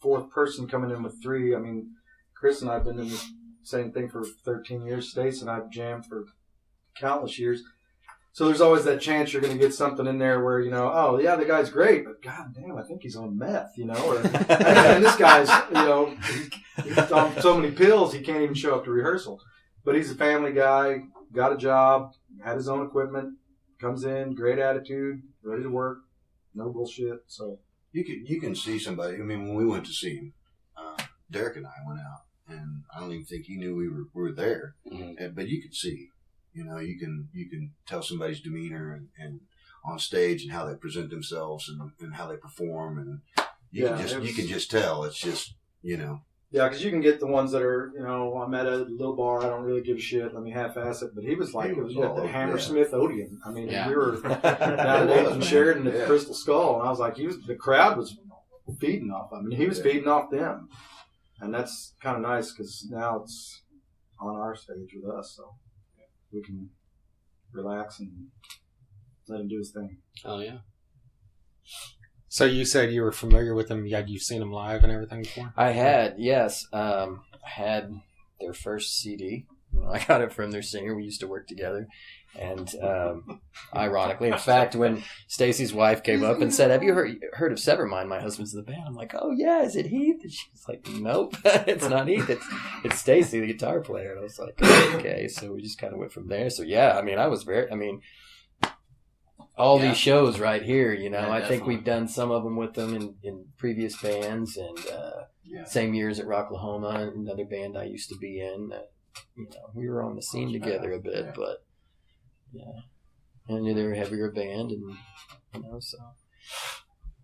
fourth person coming in with three. I mean, Chris and I have been in the same thing for 13 years. Stace and I've jammed for countless years. So there's always that chance you're going to get something in there where, oh, yeah, the guy's great, but god damn, I think he's on meth, or and this guy's, he's on so many pills he can't even show up to rehearsal. But he's a family guy, got a job, had his own equipment, comes in, great attitude, ready to work, no bullshit. So you can see somebody. I mean, when we went to see him, Derek and I went out, and I don't even think he knew we were there. Mm-hmm. But you could see, you can tell somebody's demeanor and on stage and how they present themselves and how they perform, and you can just tell. It's just Yeah, because you can get the ones that are, I'm at a little bar, I don't really give a shit, let me half-ass it. But he was like, it was at the Hammersmith Odeon. I mean, we were down in Sheridan at the Crystal Skull, and I was like, the crowd was feeding off. I mean, he was feeding off them. And that's kind of nice because now it's on our stage with us, so we can relax and let him do his thing. Oh, yeah. So you said you were familiar with them. You've seen them live and everything before? I had, yes. I had their first CD. I got it from their singer. We used to work together. And ironically, in fact, when Stacy's wife came up and said, "Have you heard of Severmind? My husband's in the band." I'm like, "Oh, yeah, is it Heath?" And she's like, "Nope, it's not Heath. It's Stacy, the guitar player." And I was like, "Okay." So we just kind of went from there. So, yeah, I mean, all these shows right here, I think we've done some of them with them in previous bands, and same years at Rocklahoma, another band I used to be in. We were on the scene together a bit, but I knew they were a heavier band, and so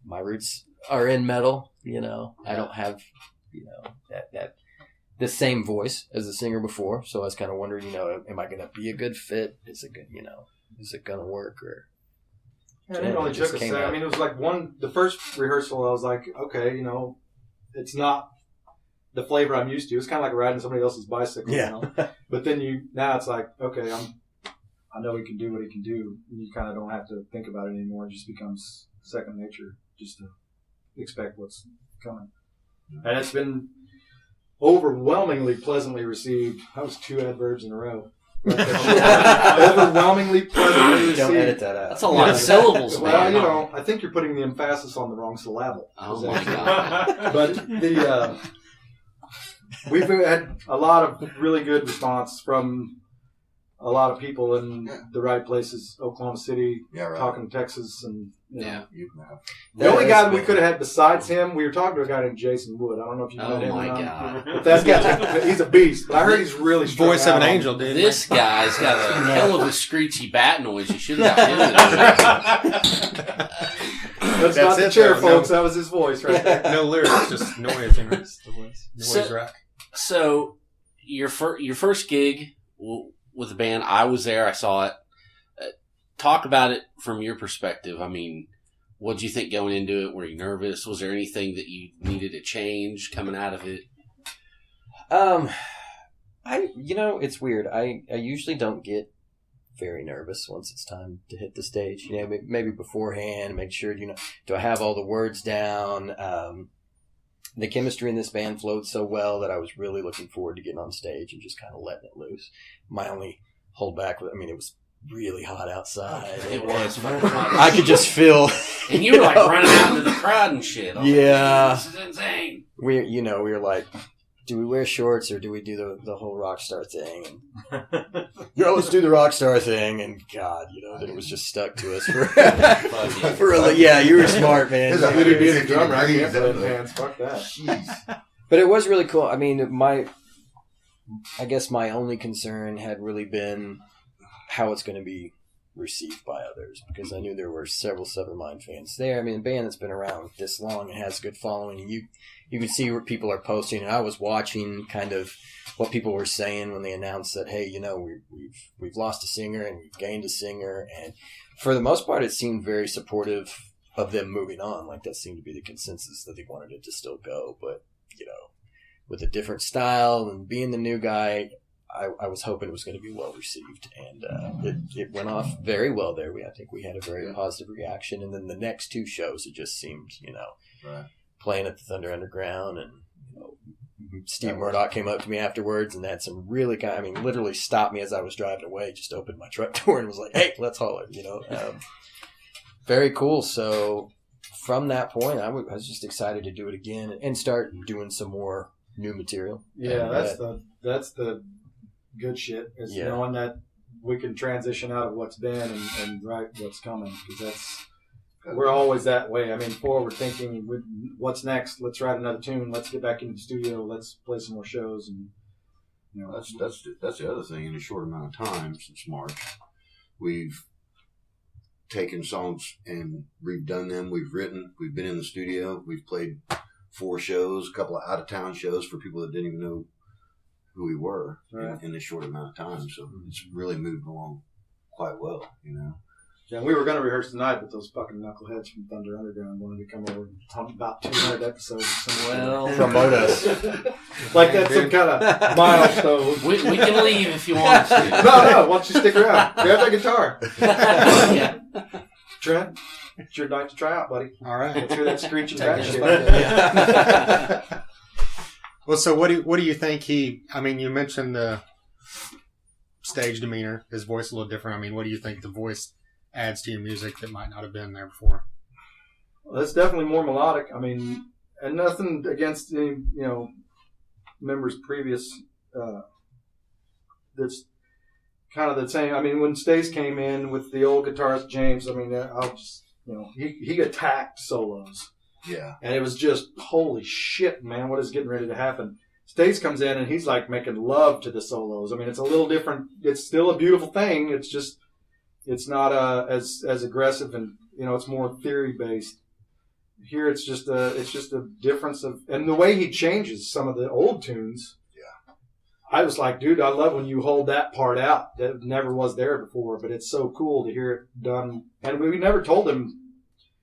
my roots are in metal. I don't have that the same voice as the singer before, so I was kind of wondering, am I going to be a good fit? Is it good? Is it going to work or? Yeah, it only took a second. I mean, it was like the first rehearsal, I was like, okay, it's not the flavor I'm used to. It's kind of like riding somebody else's bicycle, But then now it's like, okay, I know he can do what he can do. You kind of don't have to think about it anymore. It just becomes second nature just to expect what's coming. And it's been overwhelmingly pleasantly received. That was 2 adverbs in a row. Overwhelmingly pleasantly received. Don't edit that out. That's a lot of syllables, man. Well, I think you're putting the emphasis on the wrong syllable. Oh my god! But we've had a lot of really good response from a lot of people in the right places. Oklahoma City, talking Texas, and the only guy that we could have had besides him, we were talking to a guy named Jason Wood. I don't know if you know him. Oh my god! But that guy, he's a beast. But I heard he's really voice of an angel, dude. This guy's got a hell of a screechy bat noise. You should have got him. That's not the chair, folks. That was his voice right there. No lyrics, just noise. Noise rock. So your first gig with the band, I was there. I saw it. Talk about it from your perspective. I mean, what did you think going into it? Were you nervous? Was there anything that you needed to change coming out of it? It's weird. I usually don't get very nervous once it's time to hit the stage. Maybe beforehand, make sure, do I have all the words down? The chemistry in this band flowed so well that I was really looking forward to getting on stage and just kind of letting it loose. My only holdback, it was really hot outside. It was fucking hot. I could just feel. And you were like running out into the crowd and shit. Yeah. This is insane. We were like, do we wear shorts or do we do the whole rock star thing? And, let's do the rock star thing. And God, then it was just stuck to us you were smart, man. Literally being a drummer, I can't play hands. Fuck that. Jeez. But it was really cool. I mean, I guess my only concern had really been how it's going to be received by others, because I knew there were several Severmind fans there. I mean, a band that's been around this long and has a good following, and you can see what people are posting, and I was watching kind of what people were saying when they announced that, hey, we've lost a singer and we've gained a singer, and for the most part, it seemed very supportive of them moving on. Like, that seemed to be the consensus, that they wanted it to still go, but with a different style and being the new guy, I was hoping it was going to be well received, and it went off very well there. I think we had a very positive reaction, and then the next two shows, it just seemed, Right. playing at the Thunder Underground, and Steve Murdoch came up to me afterwards and had some really literally stopped me as I was driving away, just opened my truck door and was like, "Hey, let's holler," Very cool. So from that point, I was just excited to do it again and start doing some more new material. Yeah, that's the good shit, is knowing that we can transition out of what's been and write what's coming, because we're always that way. I mean, forward thinking, what's next? Let's write another tune. Let's get back into the studio. Let's play some more shows. And that's the other thing. In a short amount of time since March, we've taken songs and redone them. We've been in the studio. We've played 4 shows, a couple of out of town shows for people that didn't even know who we were in this short amount of time. So it's really moved along quite well, Yeah, we were going to rehearse tonight, but those fucking knuckleheads from Thunder Underground wanted to come over and talk about 200 episodes. Promote us. Like that's some kind of milestone. We can leave if you want to. No, why don't you stick around? Grab that guitar. Yeah. Trent, it's your night to try out, buddy. All right. Let's hear that screeching Take back it shit. back. Well, so what do you think you mentioned the stage demeanor, his voice a little different. I mean, what do you think the voice adds to your music that might not have been there before? Well, it's definitely more melodic. I mean, and nothing against any, members previous. That's kind of the same. I mean, when Stace came in with the old guitarist James, I mean, I'll just, he attacked solos. Yeah. And it was just, holy shit, man, what is getting ready to happen? Stace comes in and he's like making love to the solos. I mean, it's a little different. It's still a beautiful thing. It's just, it's not as aggressive, and it's more theory based. Here, it's just a difference of, and the way he changes some of the old tunes. Yeah. I was like, dude, I love when you hold that part out that never was there before, but it's so cool to hear it done. And we never told him,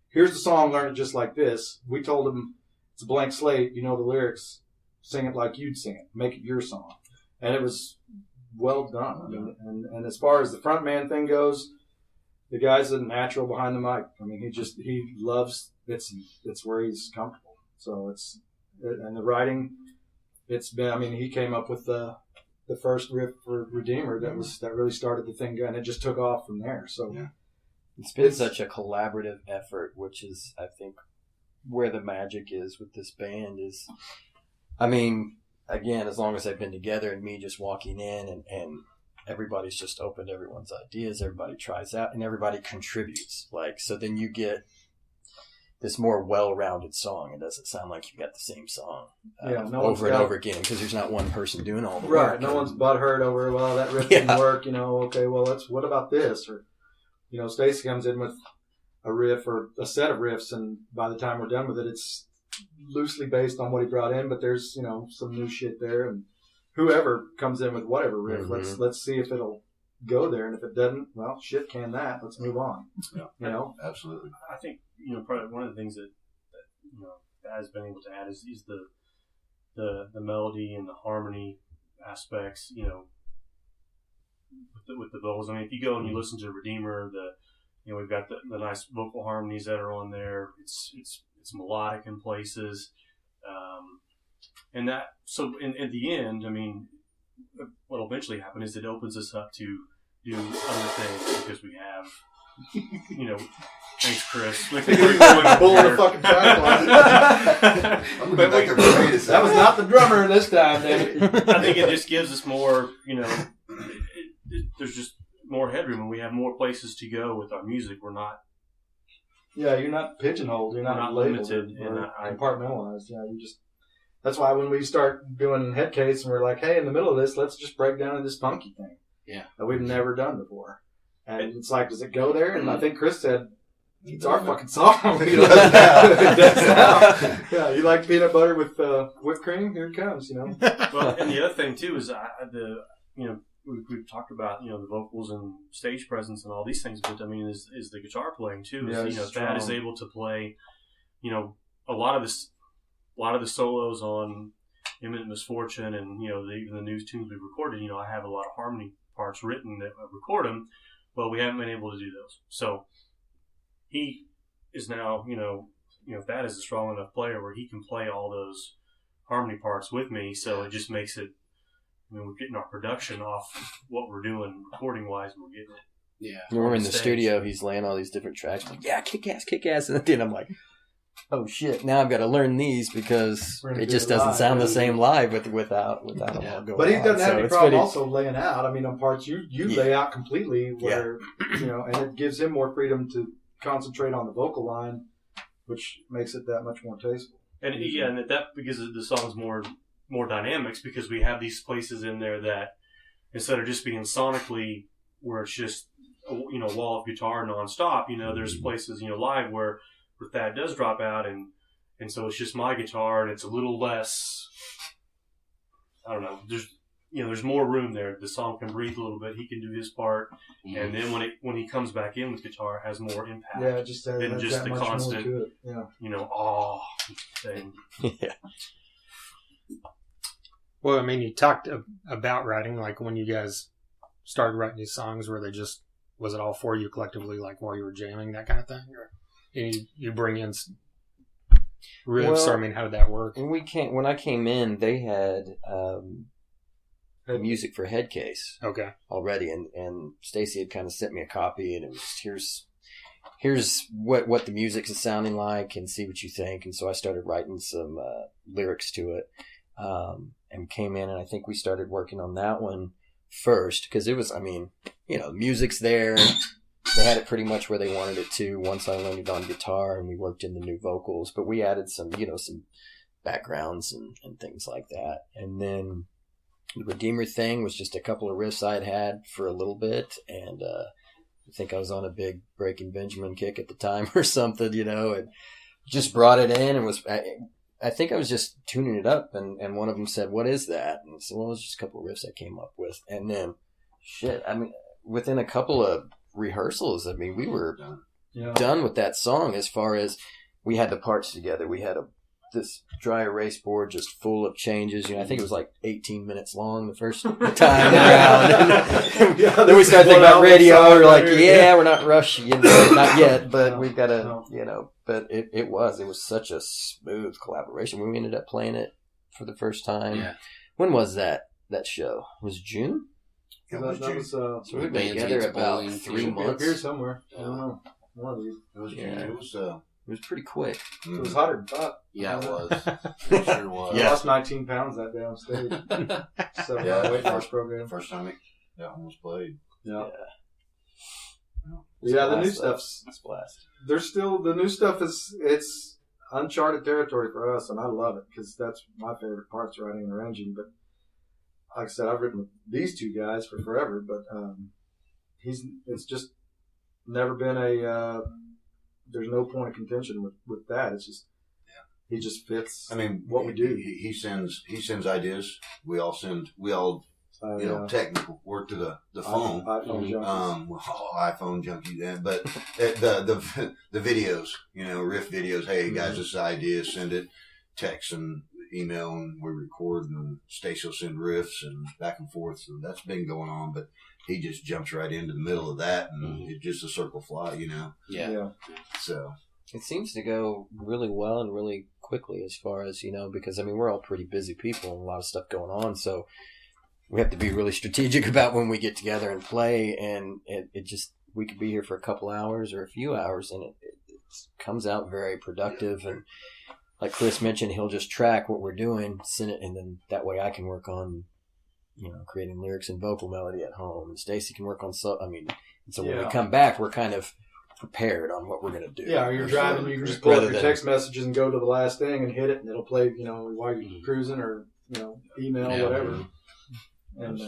here's the song, learn it just like this. We told him it's a blank slate. You know the lyrics. Sing it like you'd sing it. Make it your song. And it was well done. I mean, and as far as the front man thing goes, the guy's a natural behind the mic. I mean, he loves it's where he's comfortable. So and the writing, he came up with the first riff for Redeemer that really started the thing, and it just took off from there. So yeah. It's been such a collaborative effort, which is, I think, where the magic is with this band is, I mean, again, as long as they've been together and me just walking in and everybody's just open to everyone's ideas, everybody tries out and everybody contributes. So then you get this more well-rounded song. It doesn't sound like you've got the same song over and over again, because there's not one person doing all the work. Right, no one's butthurt over, well, that riff didn't work, okay, well, what about this? Or, Stacey comes in with a riff or a set of riffs, and by the time we're done with it, it's loosely based on what he brought in, but there's, some new shit there, and whoever comes in with whatever riff, let's see if it'll go there, and if it doesn't, well, shit, can that, let's move on. Yeah. Absolutely. I think, probably one of the things that has been able to add is the melody and the harmony aspects, with the vocals. I mean, if you go and you listen to Redeemer, we've got the nice vocal harmonies that are on there. It's melodic in places, and that. So in the end, I mean, what'll eventually happen is it opens us up to do other things, because we have, thanks, Chris. Bull in the fucking tripod. That was not the drummer this time, David. I think it just gives us more, there's just more headroom, and we have more places to go with our music. We're not. Yeah, you're not pigeonholed. You're not limited or compartmentalized. Yeah, you just. That's why when we start doing head case and we're like, hey, in the middle of this, let's just break down into this funky thing. Yeah. That we've never done before. And it's like, does it go there? And I think Chris said, it's our fucking song. It does now. Yeah, you like peanut butter with whipped cream? Here it comes, Well, and the other thing too is we've talked about the vocals and stage presence and all these things, but I mean is the guitar playing too? Yeah, Thad is able to play, a lot of the solos on Imminent Misfortune and even the new tunes we've recorded. I have a lot of harmony parts written that I record them, but we haven't been able to do those. So he is now Thad is a strong enough player where he can play all those harmony parts with me. So it just makes it. We're getting our production off what we're doing recording wise. We're getting it. Yeah. When we're in the studio, he's laying all these different tracks. I'm like, yeah, kick ass. And then I'm like, oh shit, now I've got to learn these because it just doesn't sound the same live without them all going But he doesn't have any problem pretty... also laying out. I mean, on parts you lay out completely where, and it gives him more freedom to concentrate on the vocal line, which makes it that much more tasteful. And and that because the song's more dynamics because we have these places in there that instead of just being sonically where it's just wall of guitar nonstop, there's places live where Thad does drop out and so it's just my guitar and it's a little less. I don't know. There's more room there. The song can breathe a little bit. He can do his part, and then when he comes back in with guitar, it has more impact. Yeah, just than just the constant, thing. Yeah. Well, I mean, you talked about writing, like when you guys started writing these songs, was it all for you collectively, like while you were jamming, that kind of thing? Or you bring in riffs, or I mean, how did that work? And when I came in, they had music for Headcase already, and Stacy had kind of sent me a copy, and it was, here's what the music is sounding like, and see what you think. And so I started writing some lyrics to it. And came in, and I think we started working on that one first because it was, music's there. They had it pretty much where they wanted it to once I learned it on guitar, and we worked in the new vocals, but we added some backgrounds and things like that. And then the Redeemer thing was just a couple of riffs I had for a little bit, and I think I was on a big Breaking Benjamin kick at the time or something, and just brought it in and was... I think I was just tuning it up, and one of them said, "What is that?" And I said, "Well, it was just a couple of riffs I came up with." And then, within a couple of rehearsals, we were done with that song as far as we had the parts together. We had this dry erase board just full of changes. I think it was like 18 minutes long the first time around. Then we started thinking about radio. We're like, we're not rushing, not yet, but we've got to, But it was such a smooth collaboration. We ended up playing it for the first time. Yeah. When was that show? Was it June? Yeah, that was so we've been together about 3 months. Here somewhere. I don't know. One of these. It was June. It was pretty quick. It was hotter than thought. Yeah, it was. It sure was. I lost 19 pounds that day on stage. So weight loss program. First time it almost played. Yeah. Yeah, the new stuff's a blast. There's still the new stuff it's uncharted territory for us, and I love it because that's my favorite parts, writing and arranging. But like I said, I've written with these two guys for forever, but it's just never been a. There's no point of contention with that. It's just he just fits. What we do. He sends ideas. We all technical work to the phone. iPhone junkies. iPhone junkies. But the videos, riff videos. Hey guys, this is an idea. Send it. Text and email, and we record, and Stacy will send riffs and back and forth. So that's been going on, but he just jumps right into the middle of that, and it's just a circle fly, Yeah. So it seems to go really well and really quickly as far as, because we're all pretty busy people and a lot of stuff going on. So we have to be really strategic about when we get together and play, and it just, we could be here for a couple hours or a few hours, and it comes out very productive. And like Chris mentioned, he'll just track what we're doing, send it, and then that way I can work on, creating lyrics and vocal melody at home, and Stacy can work on so when we come back, we're kind of prepared on what we're going to do. Yeah, you're driving, you can just pull up your text messages and go to the last thing and hit it, and it'll play, while you're cruising or, email, whatever. And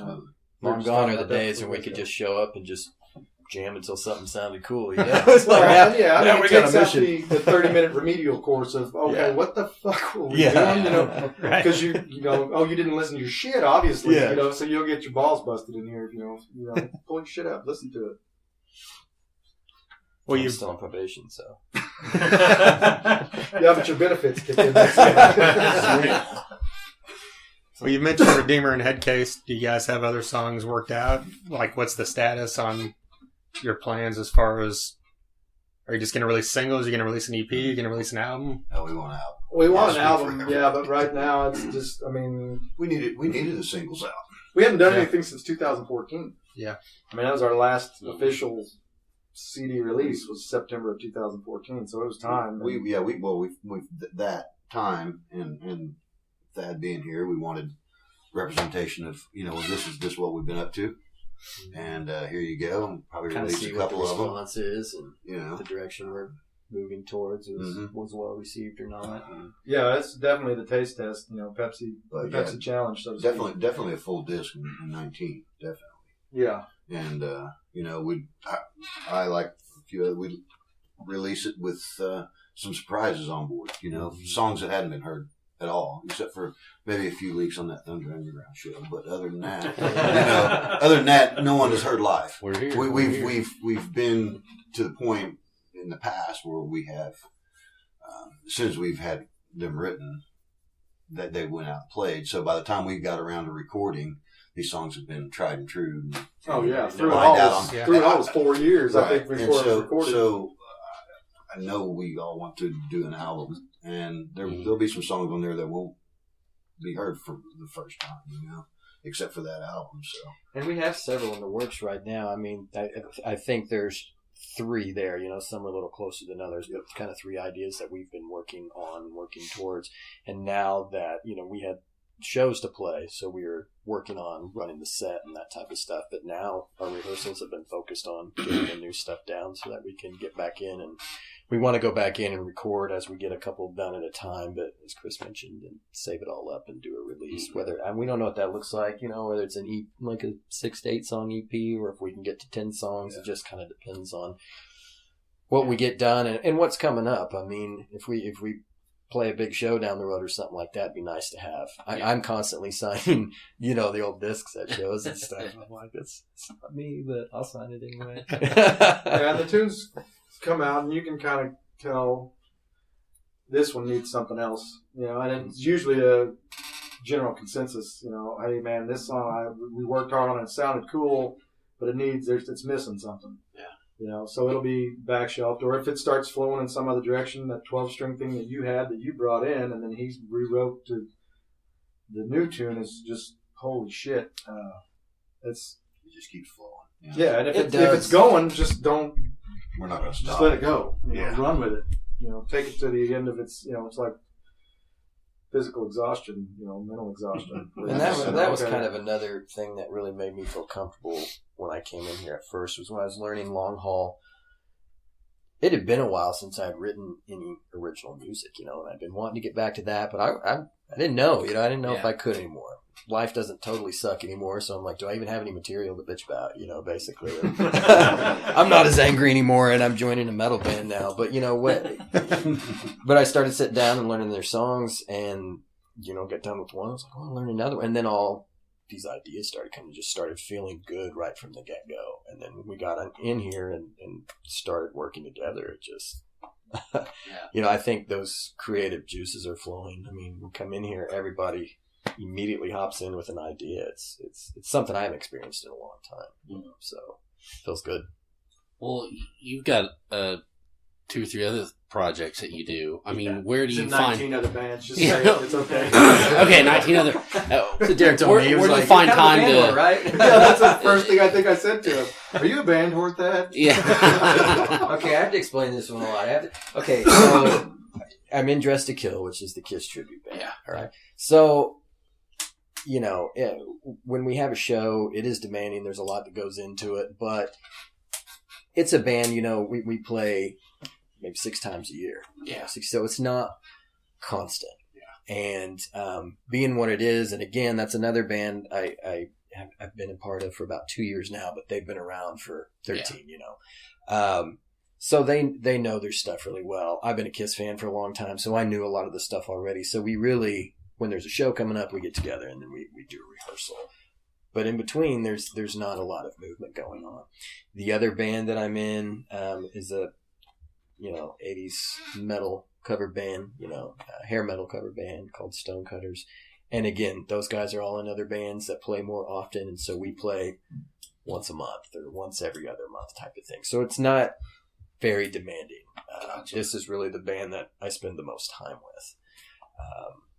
long gone are the days when we could just show up and just jam until something sounded cool. You know? It's like, yeah, we it got a takes out mission. the 30-minute remedial course of, okay, what the fuck were we doing? You know, because you didn't listen to your shit, obviously. Yeah. You know, so you'll get your balls busted in here. You know, pull your shit up, listen to it. Well, I'm you still on probation, so. Yeah, but your benefits kick in. Well, you mentioned Redeemer and Headcase. Do you guys have other songs worked out? Like, what's the status on your plans as far as, are you just going to release singles? Are you going to release an EP? Are you going to release an album? No, we want an album. We want Yes, an album, forever. yeah, but right now it's just, I mean, We needed the singles out. we haven't done Yeah. anything since 2014. Yeah. I mean, that was our last official CD release was September of 2014, so it was time. We that time and Thad being here, we wanted representation of, you know, this is what we've been up to, and here you go, and probably Kind of release see a what the couple of them. response is and You know, the direction we're moving towards Mhm. was well received or not. And Yeah, that's definitely the taste test. You know, Pepsi, But the Pepsi challenge. So to speak. definitely a full disc in 19, definitely. Yeah, And you know, I like a few other, we release it with some surprises on board. You know, songs that hadn't been heard at all, except for maybe a few leaks on that Thunder Underground show. But other than that, no one has heard live. We're here. We've been to the point in the past where we have, as soon as we've had them written, that they went out and played. So by the time we got around to recording, these songs have been tried and true. Oh yeah, And through it lined all, out on- yeah. through it all was 4 years, I Right. think, And before it was so, recorded. so I know we all want to do an album, and there'll be some songs on there that won't be heard for the first time, you know, except for that album. So And we have several in the works right now. I mean, I think there's 3 there. You know, some are a little closer than others, but kind of 3 ideas that we've been working towards. And now that, you know, we had shows to play, so we were working on running the set and that type of stuff. But now our rehearsals have been focused on getting the new stuff down so that we can get back in, and we want to go back in and record as we get a couple done at a time. But as Chris mentioned, and save it all up and do a release. And we don't know what that looks like, you know, whether it's an EP, like a 6 to 8 song EP, or if we can get to 10 songs. It just kind of depends on what we get done and what's coming up. I mean, if we play a big show down the road or something like that, it'd be nice to have. I'm constantly signing, you know, the old discs at shows and stuff. I'm like, it's not me, but I'll sign it anyway. Yeah, and the tunes come out, and you can kind of tell this one needs something else, you know, and it's usually a general consensus, you know, hey man, this song we worked hard on it, sounded cool, but it's missing something. Yeah. You know, so it'll be back shelved, or if it starts flowing in some other direction, that 12-string thing that you had that you brought in, and then he rewrote to the new tune is just holy shit. it just keeps flowing. You know? Yeah, and if It if it's does. going, just don't. We're not going to Just stop. let it go. You know, Yeah. run with it. You know, take it to the end of its. You know, it's like physical exhaustion. You know, mental exhaustion. And that was kind of another thing that really made me feel comfortable when I came in here at first, was when I was learning long haul. It had been a while since I'd written any original music, you know, and I'd been wanting to get back to that, but I didn't know, you know, I didn't know if I could anymore. Life doesn't totally suck anymore, so I'm like, do I even have any material to bitch about, you know, basically. I'm not as angry anymore, and I'm joining a metal band now, but you know what? But I started sitting down and learning their songs, and, you know, got done with one, I was like, oh, I'll learn another one, and then all these ideas started feeling good right from the get-go. And then when we got in here and started working together, it just, you know, I think those creative juices are flowing. I mean, we come in here, everybody immediately hops in with an idea. It's something I haven't experienced in a long time, you know, so it feels good. Well, you've got 2 or 3 other projects that you do. I mean, where do you 19 find? other bands. Just Yeah. say it. It's okay. Okay, 19 other. So Derek told Where- me, he was where do you like, find "You're kind time of a band to- whore, right? Yeah, that's the first thing I think I said to him. Are you a band whore, Thad? Yeah. Okay, I have to explain this one a lot. Okay, so I'm in Dress to Kill, which is the Kiss tribute band. Yeah. All right. So, you know, when we have a show, it is demanding. There's a lot that goes into it, but it's a band, you know, we play maybe 6 times a year. Yeah. So it's not constant. Yeah. And being what it is, and again, that's another band I I've been a part of for about 2 years now, but they've been around for 13, So they know their stuff really well. I've been a Kiss fan for a long time, so I knew a lot of the stuff already. So we really, when there's a show coming up, we get together and then we do a rehearsal. But in between, there's not a lot of movement going on. The other band that I'm in is a 80s metal cover band, hair metal cover band called Stonecutters. And again, those guys are all in other bands that play more often, and so we play once a month or once every other month type of thing. So it's not very demanding. This is really the band that I spend the most time with.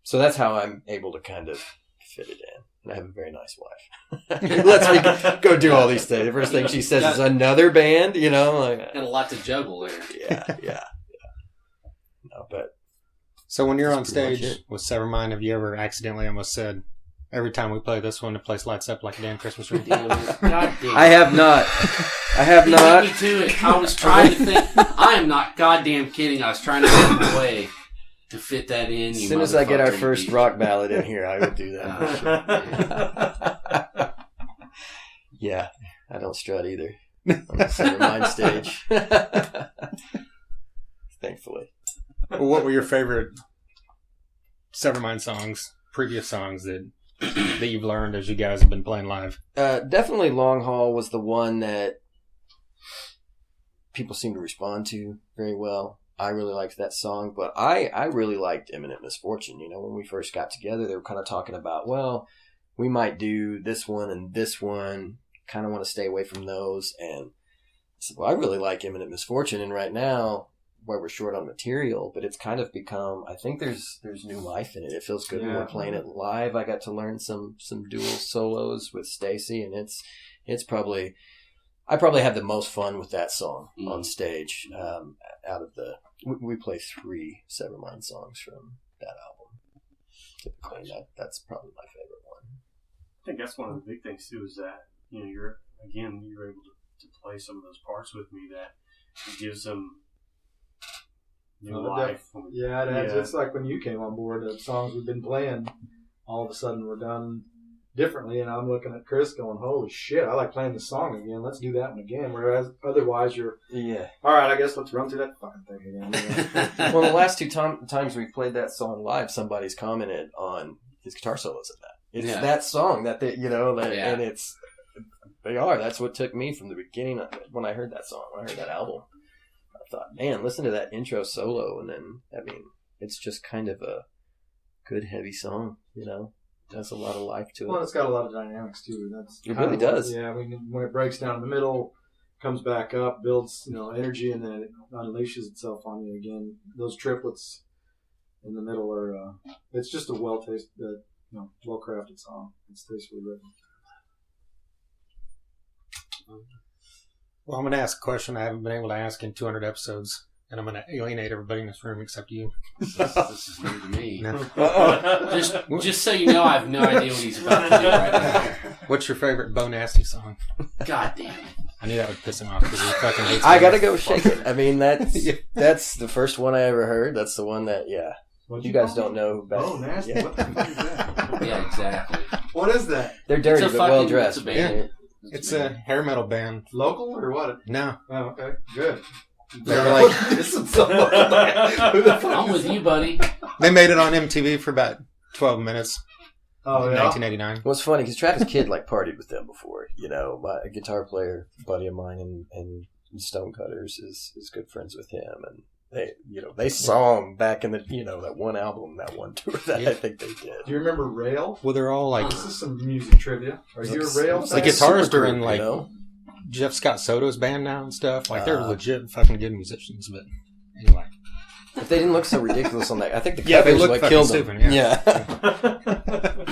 So that's how I'm able to kind of fit it in. And I have a very nice wife. Who lets me go do all these things. The first thing she says is another band, And a lot to juggle there. Yeah. No, but So when you're on That's pretty stage much it. with Severmind, have you ever accidentally almost said, every time we play this one, the place lights up like a damn Christmas tree? God damn. I have not. You beat me to it. I was trying to think. I am not goddamn kidding. I was trying to find a way to fit that in. As soon as I get our first rock ballad in here, I would do that. Yeah, I don't strut either on the Severmind stage. Thankfully. Well, what were your favorite Severmind songs, previous songs that you've learned as you guys have been playing live? Definitely Long Haul was the one that people seem to respond to very well. I really liked that song, but I really liked Imminent Misfortune. When we first got together, they were kind of talking about, well, we might do this one and this one. Kind of want to stay away from those. And I said, well, I really like Imminent Misfortune. And right now, where we're short on material, but it's kind of become, I think there's new life in it. It feels good when we're playing it live. I got to learn some dual solos with Stacy, and it's probably, I probably have the most fun with that song on stage. Out of we play 3 Severmind songs from that album. Typically, that's probably my favorite one. I think that's one of the big things too, is that you're able to play some of those parts with me that gives them new life. Yeah, it adds. It's like when you came on board, the songs we've been playing, all of a sudden were done differently, and I'm looking at Chris going, holy shit, I like playing this song again. Let's do that one again. Whereas otherwise you're, all right, I guess let's run through that fucking thing again. Well, the last 2 times we've played that song live, somebody's commented on his guitar solos in that. It's that song that they, and it's, that's what took me from the beginning when I heard that song, when I heard that album. I thought, man, listen to that intro solo, and then, it's just kind of a good, heavy song, Has a lot of life to it. Well, it's got a lot of dynamics too. It really does. Yeah, when it breaks down in the middle, comes back up, builds energy, and then it unleashes itself on you again. Those triplets in the middle are. It's just a well-crafted song. It's tastefully written. Well, I'm going to ask a question I haven't been able to ask in 200 episodes, and I'm going to alienate everybody in this room except you. This is new to me. No. Just so you know, I have no idea what he's about to do right now. What's your favorite Bo Nasty song? God damn it. I knew that would piss him off because he fucking hates I gotta go Shake It. That's the first one I ever heard. That's the one that, you guys don't know about. Oh, nasty. Yeah. What the fuck is that? Yeah, exactly. What is that? They're dirty It's a but well fucking- dressed. it's a band. It's a hair metal band. Local or what? No. Oh, okay. Good. They're like, Who the fuck I'm is with that? you, buddy. they made it on MTV for about 12 minutes Oh, in yeah. 1989. Well, it's funny because Travis Kidd partied with them before. My guitar player, buddy of mine, and Stonecutters is good friends with him, and they saw him back in the that one album, that one tour that I think they did. Do you remember Rail? Well, they're all like, This is some music trivia. Are you a Rail the fan? guitarists are in Supergroup, like Jeff Scott Soto's band now and stuff. Like they're Uh, legit fucking good musicians, but anyway. If they didn't look so ridiculous on that, I think the Yeah, they covers look what fucking killed them. stupid, Yeah.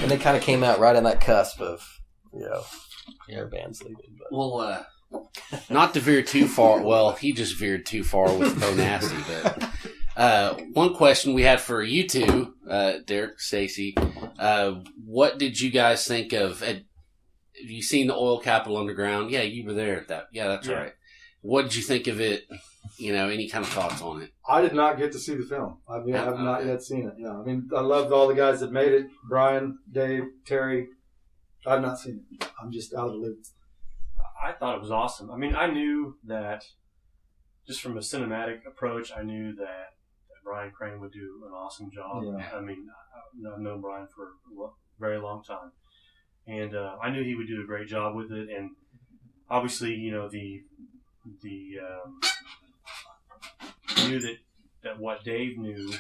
And they kind of came out right on that cusp of their bands leaving. But. Well, not to veer too far. Well, he just veered too far with Bo Nasty. But one question we had for you two, Derek, Stacy, what did you guys think of? Have you seen the Oil Capital Underground? Yeah, you were there at that. Yeah, that's right. What did you think of it? Any kind of thoughts on it? I did not get to see the film. I mean, I have not Okay. yet seen it. Yeah, I mean, I loved all the guys that made it. Brian, Dave, Terry, I've not seen it. I'm just out of the loop. I thought it was awesome. I mean, I knew that just from a cinematic approach, I knew that Brian Crane would do an awesome job. Yeah. I mean, I've known Brian for a very long time, and I knew he would do a great job with it. And obviously, you know, the knew that what Dave knew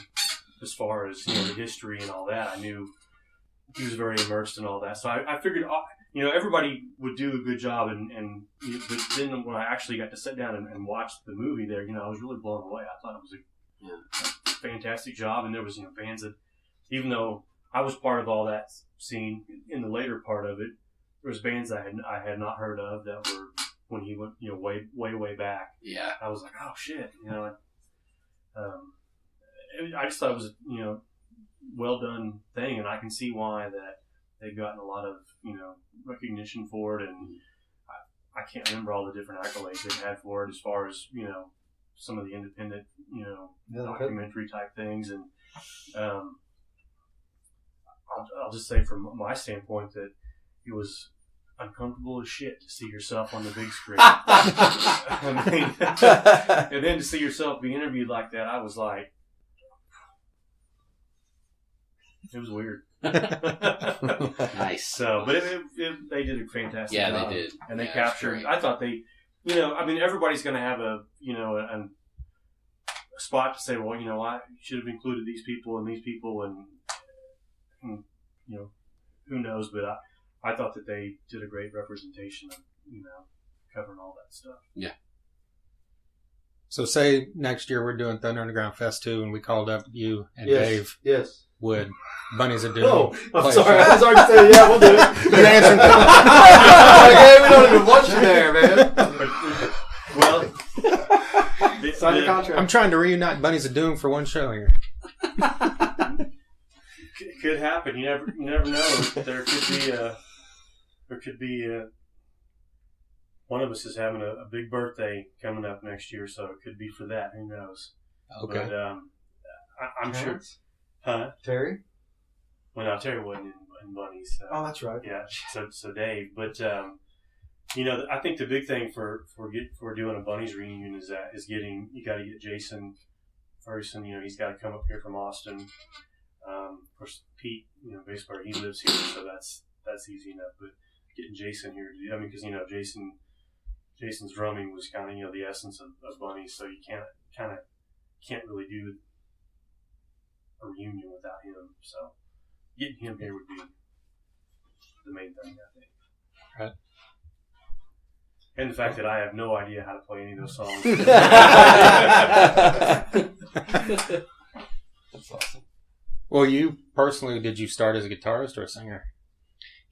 as far as, you know, the history and all that, I knew he was very immersed in all that. So I figured, you know, everybody would do a good job, but then when I actually got to sit down and watch the movie there, you know, I was really blown away. I thought it was a fantastic job, and there was, you know, bands that, even though I was part of all that scene in the later part of it, there was bands that I had not heard of that were, when he went, you know, way back. Yeah. I was like, oh shit, you know. I just thought it was, you know, well done thing, and I can see why that they've gotten a lot of, you know, recognition for it, and I can't remember all the different accolades they've had for it as far as, you know, some of the independent, you know, documentary type things, and I'll just say from my standpoint that it was uncomfortable as shit to see yourself on the big screen. I mean, and then to see yourself be interviewed like that, I was like, it was weird. Nice. So, but they did a fantastic job. Yeah, they did. And they Yeah, captured, it's great. I thought they, you know, I mean, everybody's going to have a, you know, a spot to say, well, you know, I should have included these people, and, you know, who knows, but I thought that they did a great representation of, you know, covering all that stuff. Yeah. So say next year we're doing Thunder Underground Fest 2 and we called up you and Yes. Dave. Yes. Would Bunnies of Doom Oh, I'm play a sorry. show? I was already saying, yeah, we'll do it. You're answering Okay, we don't even want you there, man. Well, Sign the contract. I'm trying to reunite Bunnies of Doom for one show here. it could happen. You never know. There could be one of us is having a big birthday coming up next year, so it could be for that. Who knows? Okay. But I'm sure. Huh? Terry? Well, no, Terry wasn't in Bunnies. So. Oh, that's right. Yeah. So Dave, but you know, I think the big thing for doing a Bunnies reunion is you got to get Jason Ferguson. You know, he's got to come up here from Austin. Of course, Pete, you know, bass player, he lives here, so that's easy enough. But getting Jason here, I mean, because, you know, Jason's drumming was kind of, you know, the essence of Bunnies, so you can't really do a reunion without him. So getting him here would be the main thing, I think. Right. And the fact that I have no idea how to play any of those songs. That's awesome. Well, you personally, did you start as a guitarist or a singer?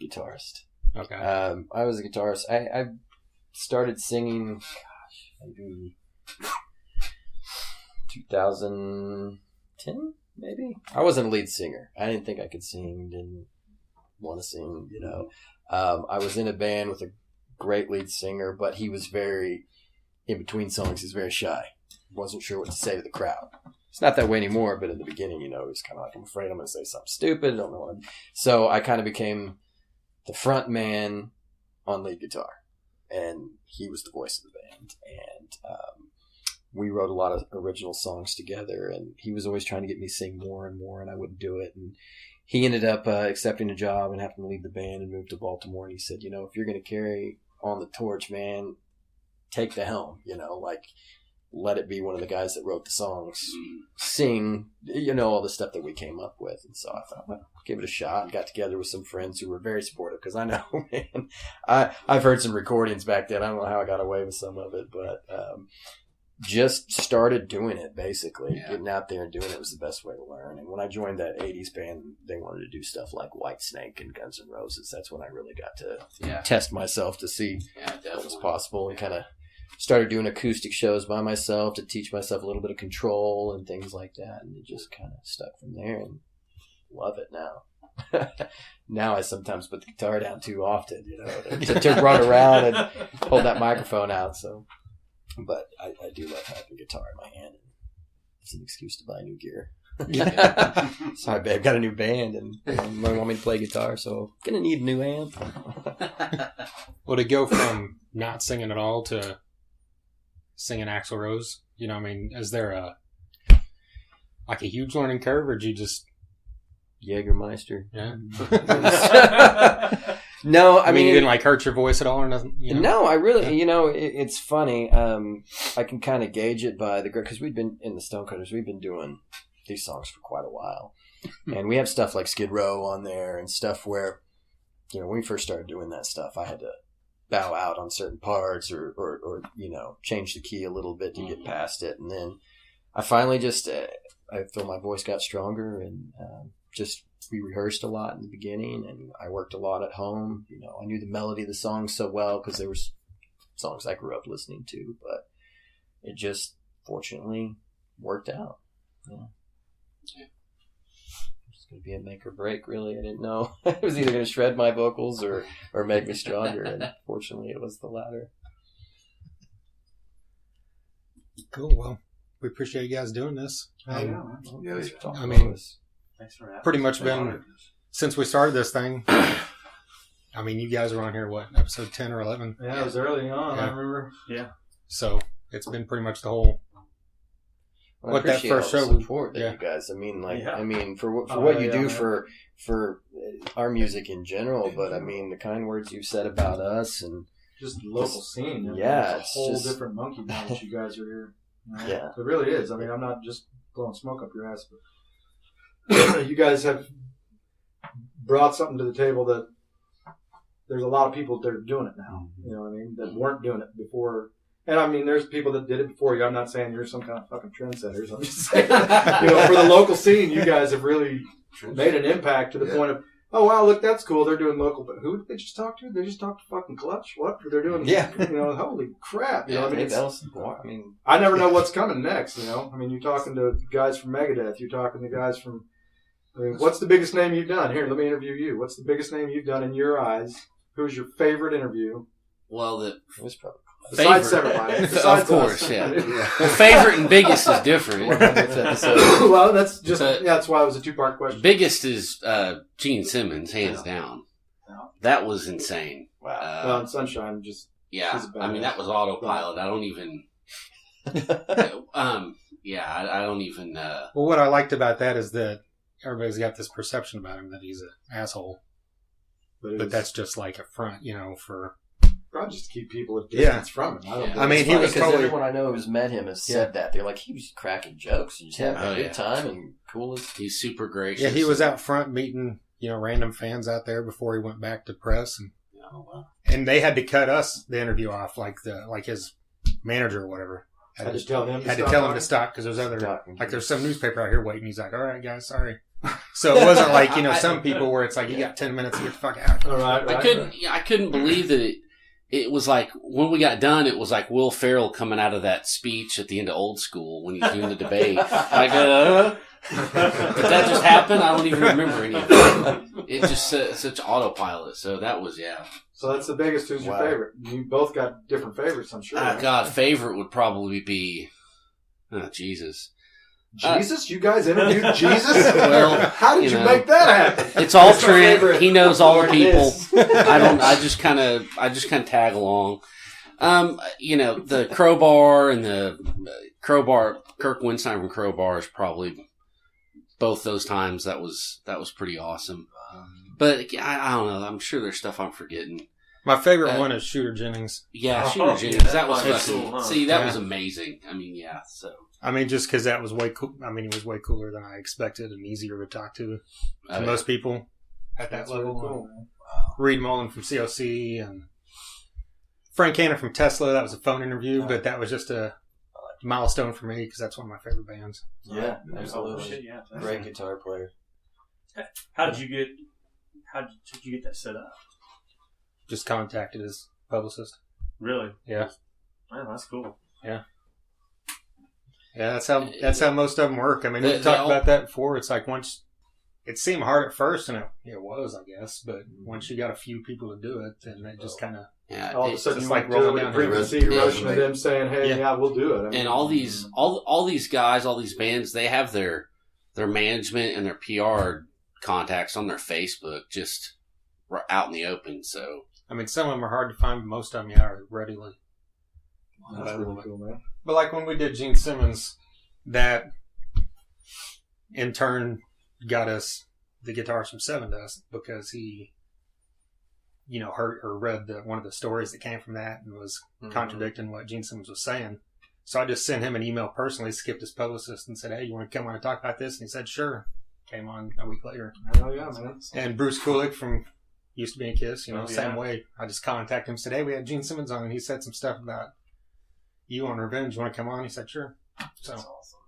Guitarist. Okay. I was a guitarist. I started singing, maybe 2010, maybe. I wasn't a lead singer. I didn't think I could sing, didn't want to sing, you know. I was in a band with a great lead singer, but he was very, in between songs, he's very shy. Wasn't sure what to say to the crowd. It's not that way anymore, but in the beginning, you know, it was kind of like, I'm afraid I'm going to say something stupid. I don't know what So I kind of became the front man on lead guitar, and he was the voice of the band. And we wrote a lot of original songs together, and he was always trying to get me to sing more and more, and I wouldn't do it. And he ended up accepting a job and having to leave the band and move to Baltimore. And he said, you know, if you're going to carry on the torch, man, take the helm, you know, like, let it be one of the guys that wrote the songs, sing, you know, all the stuff that we came up with. And so I thought, well, give it a shot, and got together with some friends who were very supportive, because I know, man, I've heard some recordings back then. I don't know how I got away with some of it, but just started doing it, basically. Yeah. Getting out there and doing it was the best way to learn. And when I joined that 80s band, they wanted to do stuff like Whitesnake and Guns N' Roses. That's when I really got to test myself to see what was possible, and kind of started doing acoustic shows by myself to teach myself a little bit of control and things like that. And it just kind of stuck from there, and love it now. Now I sometimes put the guitar down too often, you know, to run around and hold that microphone out. So, but I do love having a guitar in my hand. It's an excuse to buy new gear. Sorry, babe, got a new band and they want me to play guitar, so gonna need a new amp. Well, to go from not singing at all to singing Axl Rose, you know, I mean, is there a huge learning curve, or did you just... Jägermeister. Yeah. No, I mean, you didn't like hurt your voice at all or nothing? You know? No, I really, you know, it's funny. I can kind of gauge it by because we've been in the Stonecutters, we've been doing these songs for quite a while. And we have stuff like Skid Row on there and stuff where, you know, when we first started doing that stuff, I had to bow out on certain parts or you know, change the key a little bit to get past it. And then I finally just, I feel my voice got stronger and we rehearsed a lot in the beginning and I worked a lot at home. You know, I knew the melody of the songs so well because there were songs I grew up listening to, but it just fortunately worked out. Yeah. It's going to be a make or break, really. I didn't know. It was either going to shred my vocals or make me stronger, and fortunately it was the latter. Cool. Well, we appreciate you guys doing this. I mean, Thanks for having pretty us. much been since we started this thing. I mean, you guys were on here, what, episode 10 or 11? Yeah, it was early on, Yeah. I remember. Yeah. So it's been pretty much the whole... Well, What I that appreciate first all show the was- support that yeah. you guys. I mean, like, Yeah. I mean, for what you yeah, do man. for our music in general, but I mean, the kind words you've said about us and Just the local scene. I mean, Yeah, it's a it's whole just- different monkey now that you guys are here. You know? Yeah. It really is. I mean, I'm not just blowing smoke up your ass, but you guys have brought something to the table that there's a lot of people that are doing it now. You know what I mean? That weren't doing it before. And I mean, there's people that did it before you. I'm not saying you're some kind of fucking trendsetters. I'm just saying, you know, for the local scene, you guys have really made an impact to the point of, oh, wow, look, that's cool. They're doing local. But who did they just talk to? They just talked to fucking Clutch? What? They're doing, Yeah. you know, holy crap. You know what I mean? Dave Ellison. I mean, I never know what's coming next, you know? I mean, you're talking to guys from Megadeth. You're talking to guys from, I mean, what's the biggest name you've done? Here, let me interview you. What's the biggest name you've done in your eyes? Who's your favorite interview? Well, it was probably Besides Favorite. Severmind. Of Besides course, us. yeah. Well, favorite and biggest is different. 100th episode. Well, that's just, But- yeah, that's why it was a two-part question. Biggest is Gene Simmons, hands down. Yeah. That was insane. Wow. Well, and Sunshine just, Yeah, He's a I mean badass. that was autopilot. I don't even. I don't even. Well, what I liked about that is that everybody's got this perception about him that he's an asshole. but, it But was that's just like a front, you know, for... probably just to keep people at distance from him. I don't Yeah. think I mean, it's he funny. was because totally... everyone I know who's met him has said that. They're like, he was cracking jokes and just having Oh, a good yeah. time and cool as... He's super gracious. Yeah, he was out front meeting, you know, random fans out there before he went back to press. Oh, wow. And they had to cut us, the interview off, like his manager or whatever. Had to tell him to had to stop tell him by? to stop because there's other... Stop. Like there's some newspaper out here waiting. He's like, all right, guys, sorry. So it wasn't like, you know, some people where it's like, you got 10 minutes to get the fuck out. All right, right. I couldn't believe that it was like when we got done. It was like Will Ferrell coming out of that speech at the end of Old School when he's doing the debate. Like, did that just happen? I don't even remember any of it. It just such autopilot. So that was So that's the biggest. Who's your Wow. favorite? You both got different favorites, I'm sure. right? God, favorite would probably be Jesus. Jesus? You guys interviewed Jesus? Well, how did you you know. make that happen? It's all That's my Trent. favorite. He knows all the Lord, it people. is. I just kind of tag along. You know, the Crowbar and the Crowbar, Kirk Winstein from Crowbar is probably both those times. That was pretty awesome. But I don't know. I'm sure there's stuff I'm forgetting. My favorite one is Shooter Jennings. Yeah, Oh, Shooter yeah, Jennings. That was that's fucking. cool, huh? See, that Yeah. was amazing. I mean, yeah. So I mean, just because that was way cool. I mean, he was way cooler than I expected and easier to talk to most people at that That's level. really cool, man. Reed Mullen from COC and Frank Cannon from Tesla. That was a phone interview, but that was just a milestone for me because that's one of my favorite bands. Yeah, Oh, absolutely. shit, yeah. Great guitar player. How did you get that set up? Just contacted his publicist. Really? Yeah. Man, that's cool. Yeah, that's how most of them work. I mean, we They talked all- about that before. It's like once it seemed hard at first, and it was, I guess. But once you got a few people to do it, then it just kind of yeah. All of a sudden, just you like like rolling rolling down down frequency here. erosion of Yeah. them saying, "Hey, yeah, we'll do it." I mean, And all these guys, all these bands, they have their their management and their PR contacts on their Facebook just were out in the open. So I mean, some of them are hard to find, but most of them are readily That's available. really cool, man. But like when we did Gene Simmons, that in turn got us the guitars from Seven Dust because he, heard or read one of the stories that came from that and was contradicting what Gene Simmons was saying. So I just sent him an email personally, skipped his publicist, and said, "Hey, you want to come on and talk about this?" And he said, "Sure." Came on a week later. Oh yeah, man. And Bruce Kulick from used to be in Kiss, Oh, same yeah. way. I just contacted him, said, "Hey, we had Gene Simmons on, and he said some stuff about you on Revenge. You want to come on?" He said, "Sure." So That's awesome.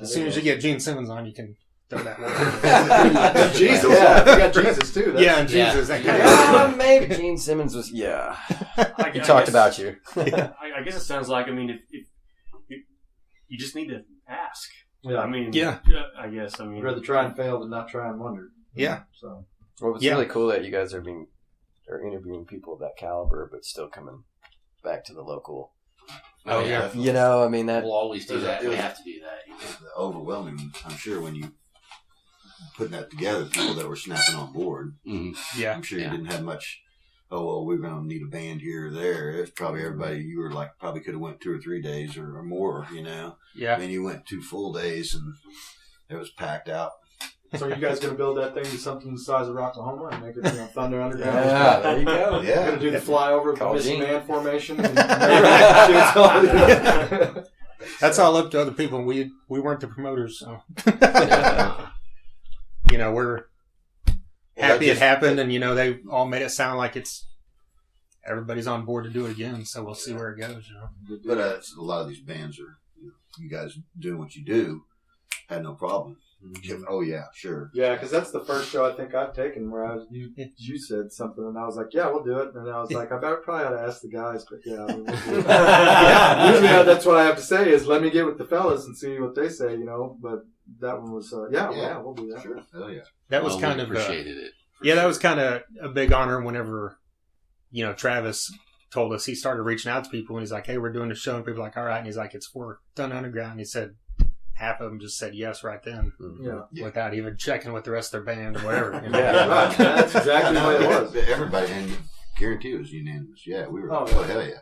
as soon as you get Gene Simmons on, you can throw that one. Jesus, Yeah. we got Jesus too. That's, Yeah, and Jesus, that kind of Maybe Gene Simmons was. Yeah, I he talked guess- about you. I guess it sounds like, I mean, if you just need to ask. Yeah. I mean, Yeah. I guess, I mean. I'd rather try and fail than not try and wonder. Yeah. So Well, it's Yeah. really cool that you guys are interviewing people of that caliber, but still coming back to the local. Oh, yeah. I mean that. we'll always do that. It was- We have to do that. The overwhelming, I'm sure, when you putting that together, people that were snapping on board. Mm-hmm. Yeah. I'm sure you Yeah. didn't have much. Oh well, we're going to need a band here or there. It's probably everybody. You were like probably could have went 2 or 3 days or more. I Yeah. mean, you went 2 full days and it was packed out. So are you guys going to build that thing to something the size of Oklahoma and make it Thunder Underground? Yeah, there you go. You're Yeah, going to do the flyover of the Call missing Gene. man formation. And That's all up to other people. We weren't the promoters, so we're happy it happened, and they all made it sound like everybody's on board to do it again. So we'll see where it goes. but a lot of these bands are, you guys doing what you do, had no problem. Oh yeah, sure. Yeah, because that's the first show I think I've taken where you said something and I was like, yeah, we'll do it. And I was like, I probably ought to ask the guys, but yeah. I mean, we'll do it. Usually that's what I have to say is let me get with the fellas and see what they say, But that one was, yeah, we'll do that. Sure. Hell yeah. That was Well, kind we of appreciated it. Yeah, that was kind of a big honor whenever, Travis told us he started reaching out to people and he's like, "Hey, we're doing a show," and people are like, "All right," and he's like, "It's for Thunder Underground." And he said half of them just said yes right then Yeah. without even checking with the rest of their band or whatever. Yeah, right. That's exactly No, what it was. Everybody, and guarantee it was unanimous. Yeah, we were. Oh, Oh, yeah. hell yeah.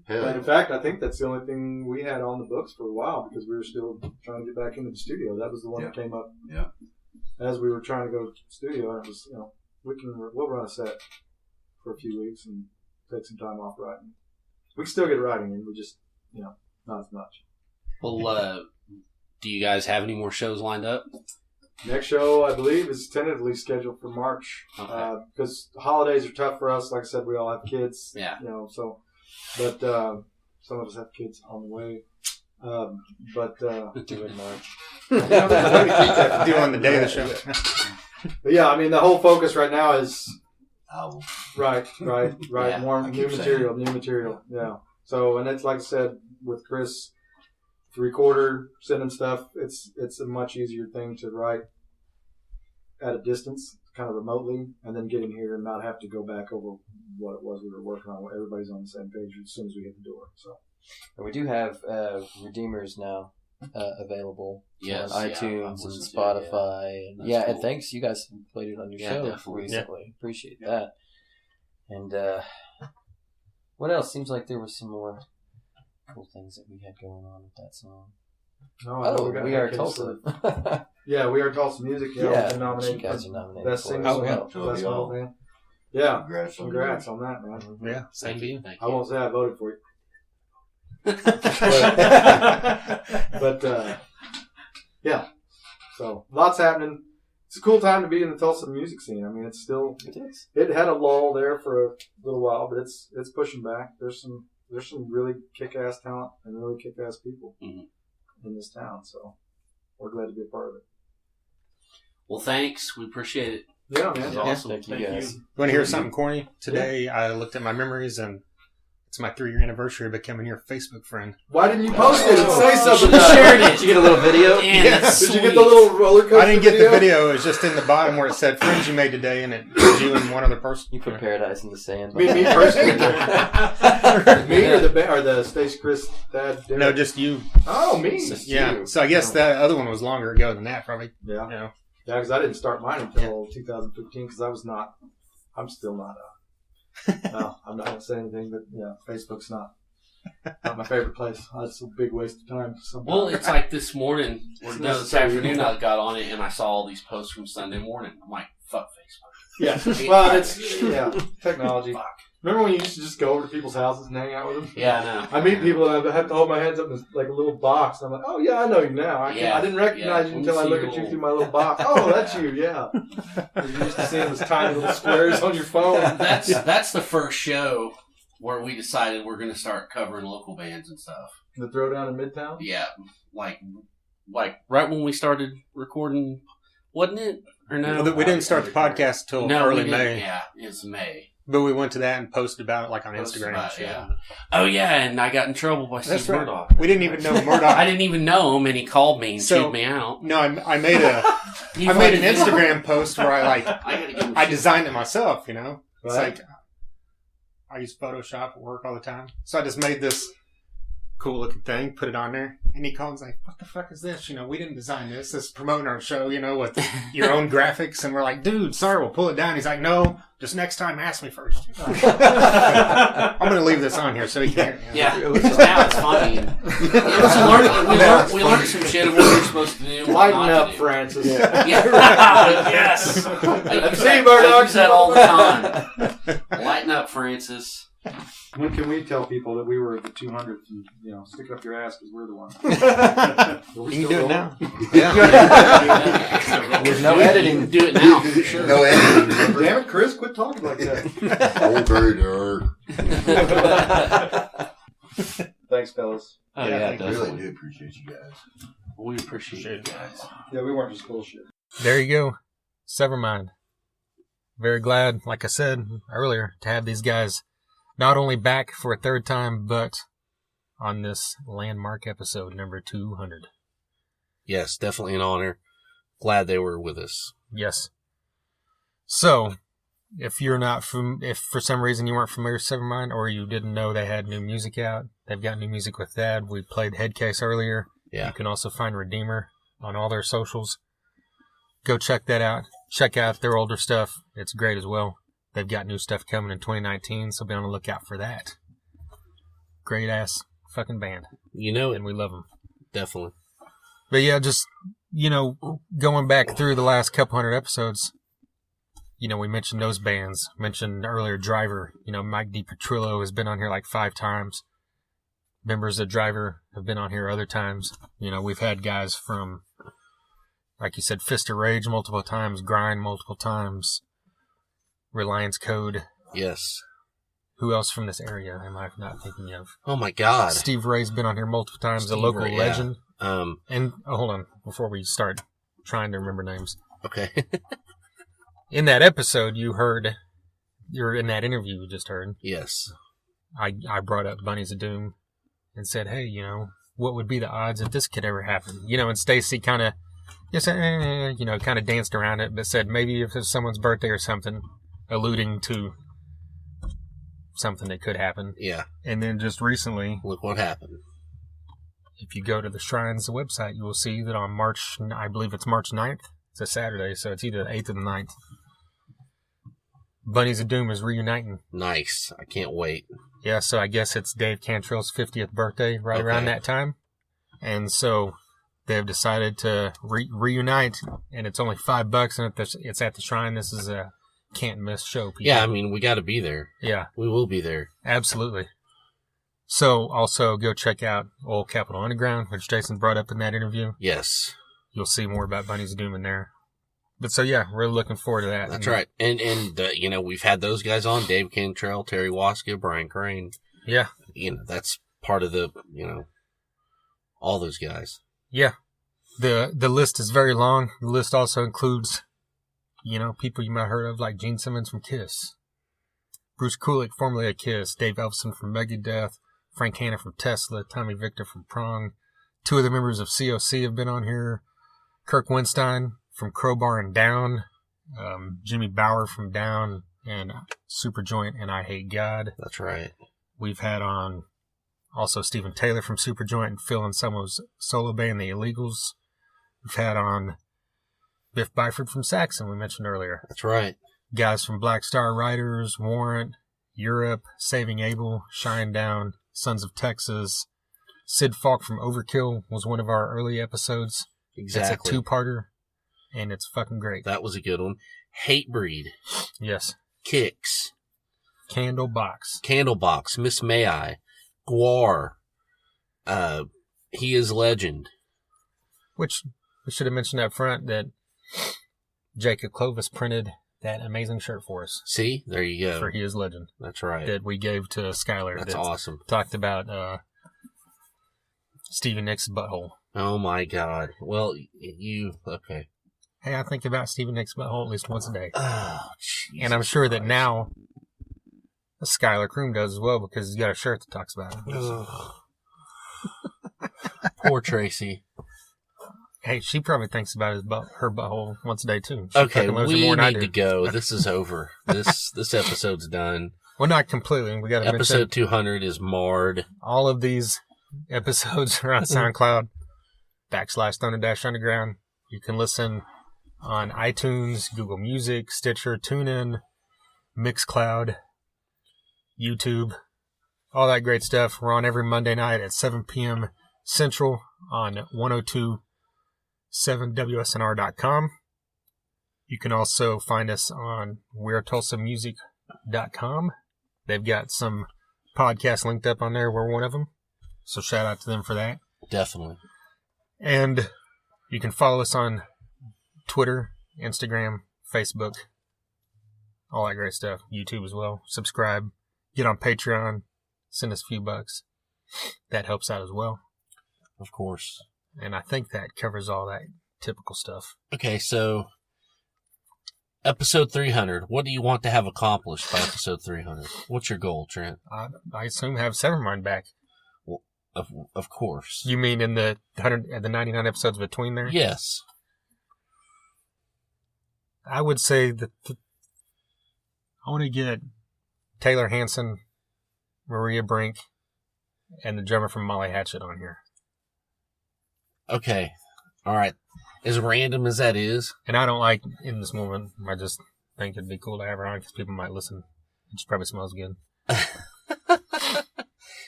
Hell And in yeah. fact, I think that's the only thing we had on the books for a while because we were still trying to get back into the studio. That was the one that came up Yeah. as we were trying to go to the studio. And it was, we'll run a set for a few weeks and take some time off writing. We can still get writing in, we just, not as much. Well, do you guys have any more shows lined up? Next show, I believe, is tentatively scheduled for March because the holidays are tough for us. Like I said, we all have kids. Yeah. But some of us have kids on the way. But Do in March. Do on the day of the show. But yeah, I mean, the whole focus right now is Album. right. Yeah, More I new keep material. Yeah. So, and it's like I said with Chris, the recorder sending stuff. It's a much easier thing to write at a distance, kind of remotely, and then get in here and not have to go back over what it was we were working on. Everybody's on the same page as soon as we hit the door. So. And we do have Redeemers now available Yes, on yeah, iTunes I've and listened to it, Spotify. And That's and cool. thanks, you guys played it on your Yeah, show definitely. recently. Appreciate that. And what else? Seems like there was some more cool things that we had going on with that song. No, We Are Tulsa. Yeah, We Are Tulsa Music. Yeah, we've been you nominated guys for are nominated Best for Singer it as Oh, well. So Best we all- Metal Band. Yeah, Congrats on congrats on that, man. Yeah, same to you. Thank I you. won't say I voted for you. But yeah, so lots happening. It's a cool time to be in the Tulsa music scene. I mean, it's still, It is. it had a lull there for a little while, but it's pushing back. There's some really kick-ass talent and really kick-ass people Mhm. in this town. So we're glad to be a part of it. Well, thanks. We appreciate it. Yeah, man. Awesome. Thank you Thank guys. you. You want to hear something corny? Today I looked at my memories and It's my 3-year anniversary of becoming your Facebook friend. Why didn't you post it and say You something? should have shared it. Did you get a little video? Man, that's Did you sweet. get the little roller coaster I didn't get video? the video. It was just in the bottom where it said friends you made today, and it was you and one other person. You put paradise in the sand. Me personally. Me or the Stacy Chris dad? No, just you. Oh, me. Yeah. So I guess that other one was longer ago than that, probably. Yeah. You know. Yeah, because I didn't start mine until 2015 because I'm still not no, I'm not going to say anything, but yeah, Facebook's not my favorite place. That's a big waste of time. Well, it's like this morning, or no, this afternoon, I got on it and I saw all these posts from Sunday morning. I'm like, fuck Facebook. Yeah. Well, it's, technology. Remember when you used to just go over to people's houses and hang out with them? Yeah, I know. I meet people and I have to hold my hands up in like a little box. And I'm like, oh, yeah, I know you now. I didn't recognize you until I look at you through my little box. Oh, that's you, yeah. You used to see them as tiny little squares on your phone. That's the first show where we decided we're going to start covering local bands and stuff. The Throwdown in Midtown? Yeah, like right when we started recording, wasn't it? Or no? Well, we didn't start the podcast till early May. Yeah, it's May. But we went to that and posted about it like on Instagram. About, yeah. Oh yeah, and I got in trouble by Steve right. Murdoch. We didn't even know Murdoch. I didn't even know him, and he called me and chewed me out. No, I made an Instagram post where I designed it myself. You know, it's like I use Photoshop at work all the time, so I just made this cool looking thing, put it on there, and he called and was like, "What the fuck is this? You know, we didn't design this. This is promoting our show. You know, with your own graphics." And we're like, "Dude, sorry, we'll pull it down." He's like, "No, just next time, ask me first." I'm going to leave this on here so you can hear me. Yeah, now it's funny. We learned some shit of what we're supposed to do. Lighten up, Francis. Yeah. Yes. See, Murdoch. I use that all the time. Lighten up, Francis. When can we tell people that we were the 200th and, stick up your ass because we're the ones? You can do it now. There's no editing. Do it now. Sure. No editing. Damn it, Chris, quit talking like that. Okay, Dirk. Thanks, fellas. Oh, Yeah, yeah, I it I does. really do appreciate you guys. We appreciate it, guys. Yeah, we weren't just bullshit. There you go. Severmind. Very glad, like I said earlier, to have these guys not only back for a third time, but on this landmark episode, number 200. Yes, definitely an honor. Glad they were with us. Yes. So, if for some reason you weren't familiar with Severmind, or you didn't know they had new music out, they've got new music with Thad. We played Headcase earlier. Yeah. You can also find Redeemer on all their socials. Go check that out. Check out their older stuff. It's great as well. They've got new stuff coming in 2019, so be on the lookout for that. Great ass fucking band. You know it. And we love them. Definitely. But yeah, just, going back through the last couple hundred episodes, we mentioned those bands. Mentioned earlier Driver. Mike DiPetrillo has been on here like 5 times. Members of Driver have been on here other times. We've had guys from, like you said, Fist of Rage multiple times, Grind multiple times, Reliance Code. Yes. Who else from this area am I not thinking of? Oh my God. Steve Ray's been on here multiple times, a Steve local Ray, yeah. legend. And Hold on, before we start trying to remember names. okay. In that episode, you're in that interview you just heard. Yes. I brought up Bunnies of Doom and said, hey, what would be the odds if this could ever happen? And Stacy kind of, kind of danced around it, but said maybe if it's someone's birthday or something, alluding to something that could happen. Yeah. And then just recently, Look what happened. if you go to the Shrines website, you will see that on I believe it's March 9th. It's a Saturday, so it's either the 8th or the 9th. Bunnies of Doom is reuniting. Nice. I can't wait. Yeah, so I guess it's Dave Cantrell's 50th birthday around that time. And so they've decided to reunite, and it's only $5, and it's at the Shrine. This is a can't-miss show, people. Yeah, I mean, we got to be there. Yeah. We will be there. Absolutely. So also go check out Old Capitol Underground, which Jason brought up in that interview. Yes. You'll see more about Bunnies of Doom in there. But so, yeah, really looking forward to that. That's right. And we've had those guys on, Dave Cantrell, Terry Waska, Brian Crane. Yeah. That's part of the, all those guys. Yeah. The list is very long. The list also includes, people you might have heard of, like Gene Simmons from Kiss. Bruce Kulick, formerly of Kiss, Dave Elfson from Megadeth, Frank Hanna from Tesla, Tommy Victor from Prong. 2 of the members of COC have been on here. Kirk Winstein from Crowbar and Down, Jimmy Bauer from Down, and Superjoint and I Hate God. That's right. We've had on also Stephen Taylor from Superjoint and Phil Anselmo's solo band, The Illegals. We've had on Biff Byford from Saxon, we mentioned earlier. That's right. Guys from Black Star Riders, Warrant, Europe, Saving Abel, Shine Down, Sons of Texas. Sid Falk from Overkill was one of our early episodes. Exactly. It's a 2-parter, and it's fucking great. That was a good one. Hatebreed. Yes. Kicks. Candlebox, Miss May I, Guar, He Is Legend. which we should have mentioned up front that Jacob Clovis printed that amazing shirt for us See, there you go. for He Is Legend That's right. that we gave to Skylar. That's that awesome. Talked about Stevie Nicks' butthole. Oh my God. Well, okay. Hey, I think about Stevie Nicks' butthole at least once a day. Oh, Jesus And I'm sure that Christ. now Skylar Croom does as well because he's got a shirt that talks about it. Ugh. Poor Tracy. Hey, she probably thinks about her butthole once a day too. She Okay, fucking loves it we more than I need do. to go. This is over. This episode's done. Well, not completely. We got to mention Episode 200 is marred. all of these episodes are on SoundCloud /Thunder-Underground. You can listen on iTunes, Google Music, Stitcher, TuneIn, Mixcloud, YouTube, all that great stuff. We're on every Monday night at 7 p.m. Central on 1027WSNR.com. You can also find us on WeareTulsaMusic.com. They've got some podcasts linked up on there. We're one of them. So shout out to them for that. Definitely. And you can follow us on Twitter, Instagram, Facebook, all that great stuff. YouTube as well. Subscribe. Get on Patreon. Send us a few bucks. That helps out as well. Of course. And I think that covers all that typical stuff. Okay, so episode 300. What do you want to have accomplished by episode 300? What's your goal, Trent? I assume have Severmind back. Of course. You mean in the 99 episodes between there? Yes. I would say that I want to get Taylor Hanson, Maria Brink, and the drummer from Molly Hatchet on here. Okay. All right. As random as that is, And I don't like in this moment. I just think it'd be cool to have her on because people might listen. It just probably smells good.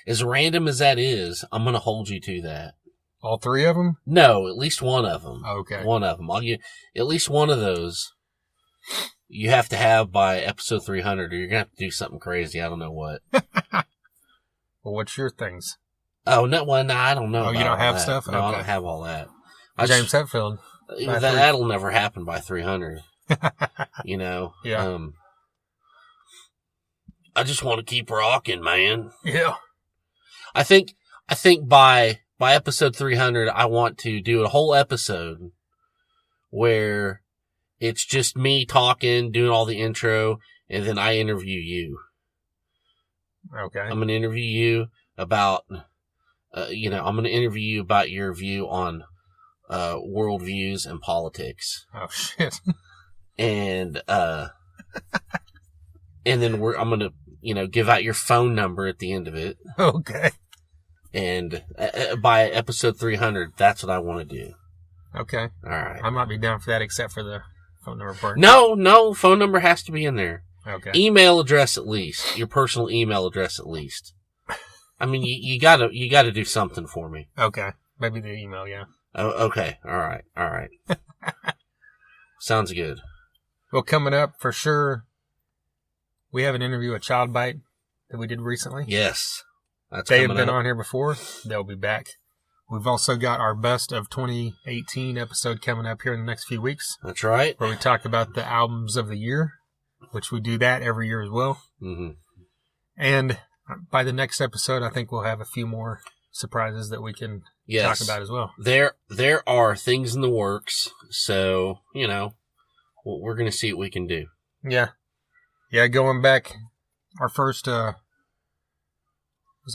as random as that is, I'm going to hold you to that. All 3 of them? No, at least one of them. Okay. One of them. I'll give at least one of those. You have to have by episode 300, or you're going to have to do something crazy. I don't know what. Well, what's your things? Oh, no, well, no, I don't know. Oh, you about don't all have that. stuff? No, I Okay. don't have all that. James Hetfield. by That'll never happen by 300. You know? Yeah. I just want to keep rocking, man. Yeah. I think by episode 300, I want to do a whole episode where it's just me talking, doing all the intro, and then I interview you. Okay. I'm going to interview you about, I'm going to interview you about your view on worldviews and politics. Oh, shit. And then I'm going to, give out your phone number at the end of it. Okay. And by episode 300, that's what I want to do. Okay. All right. I might be down for that except for the phone number part. No, phone number has to be in there. Okay. Email address at least. Your personal email address at least. I mean, you gotta do something for me. Okay. Maybe the email, yeah. Oh, okay. All right. Sounds good. Well, coming up for sure, we have an interview with Child Bite that we did recently. Yes. That's They have coming been up. on here before. They'll be back. We've also got our best of 2018 episode coming up here in the next few weeks, That's right. where we talk about the albums of the year, which we do that every year as well. Mm-hmm. And by the next episode, I think we'll have a few more surprises that we can Yes. talk about as well. There are things in the works, so, we're going to see what we can do. Yeah. Yeah, going back our first, was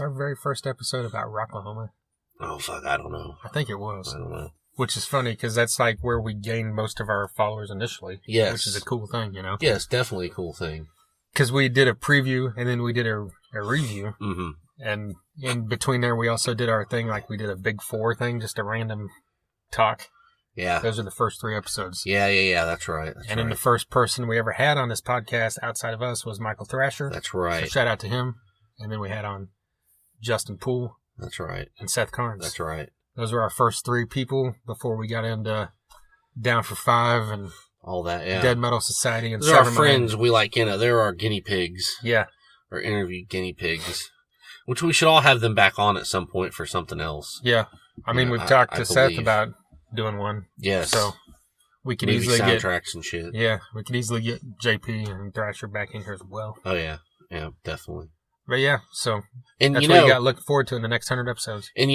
our very first episode about Rocklahoma? Oh, fuck, I don't know. I think it was. I don't know. Which is funny because that's like where we gained most of our followers initially. Yes. Which is a cool thing, you know? Yes, definitely a cool thing. Because we did a preview and then we did a review. Mm-hmm. And in between there, we also did our thing, like we did a Big Four thing, just a random talk. Yeah. Those are the first 3 episodes. Yeah, that's right. And then the first person we ever had on this podcast outside of us was Michael Thrasher. That's right. So shout out to him. And then we had on Justin Poole. That's right. And Seth Carnes. That's right. Those were our first 3 people before we got into Down for Five and all that, yeah. Dead Metal Society and Those are our Severmind. friends. We like, they're our guinea pigs. Yeah. Or interview guinea pigs. Which we should all have them back on at some point for something else. Yeah. I mean, we've talked to Seth about doing one. Yes. So we could maybe easily soundtracks and shit. Yeah, we could easily get JP and Thrasher back in here as well. Oh, yeah. Yeah, definitely. But yeah, so and that's what you got looking forward to in the next 100 episodes. And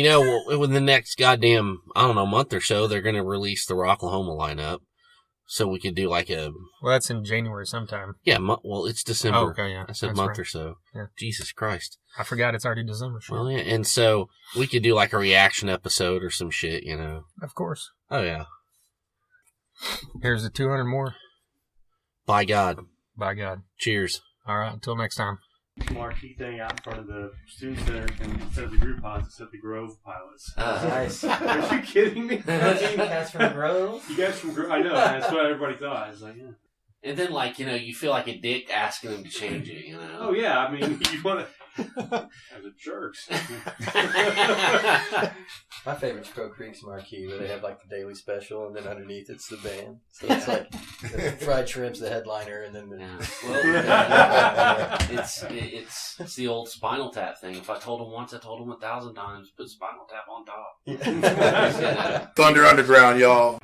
within the next goddamn, month or so, they're going to release the Rocklahoma lineup. So we could do like a... Well, that's in January sometime. Yeah, it's December. Oh, okay, yeah. I said month or so. Yeah. Jesus Christ. I forgot it's already December. Sure. Well, yeah, and so we could do like a reaction episode or some shit, Of course. Oh, yeah. Here's the 200 more. By God. By God. Cheers. All right, until next time. Marquee thing out in front of the student center, and instead of the group pilots, it said the Grove pilots. Nice. Are you kidding me? Cats from Grove? You guys from Grove? I know, that's what everybody thought. I was like, yeah. And then, you feel like a dick asking them to change it, Oh, yeah, I mean, you want to... As a jerks. My favorite's Crow Creek's Marquee, where they have like the daily special, and then underneath it's the band. So it's like the fried shrimp's the headliner, and then the it's the old Spinal Tap thing. If I told them once, I told them 1,000 times. Put Spinal Tap on top. Thunder Underground, y'all.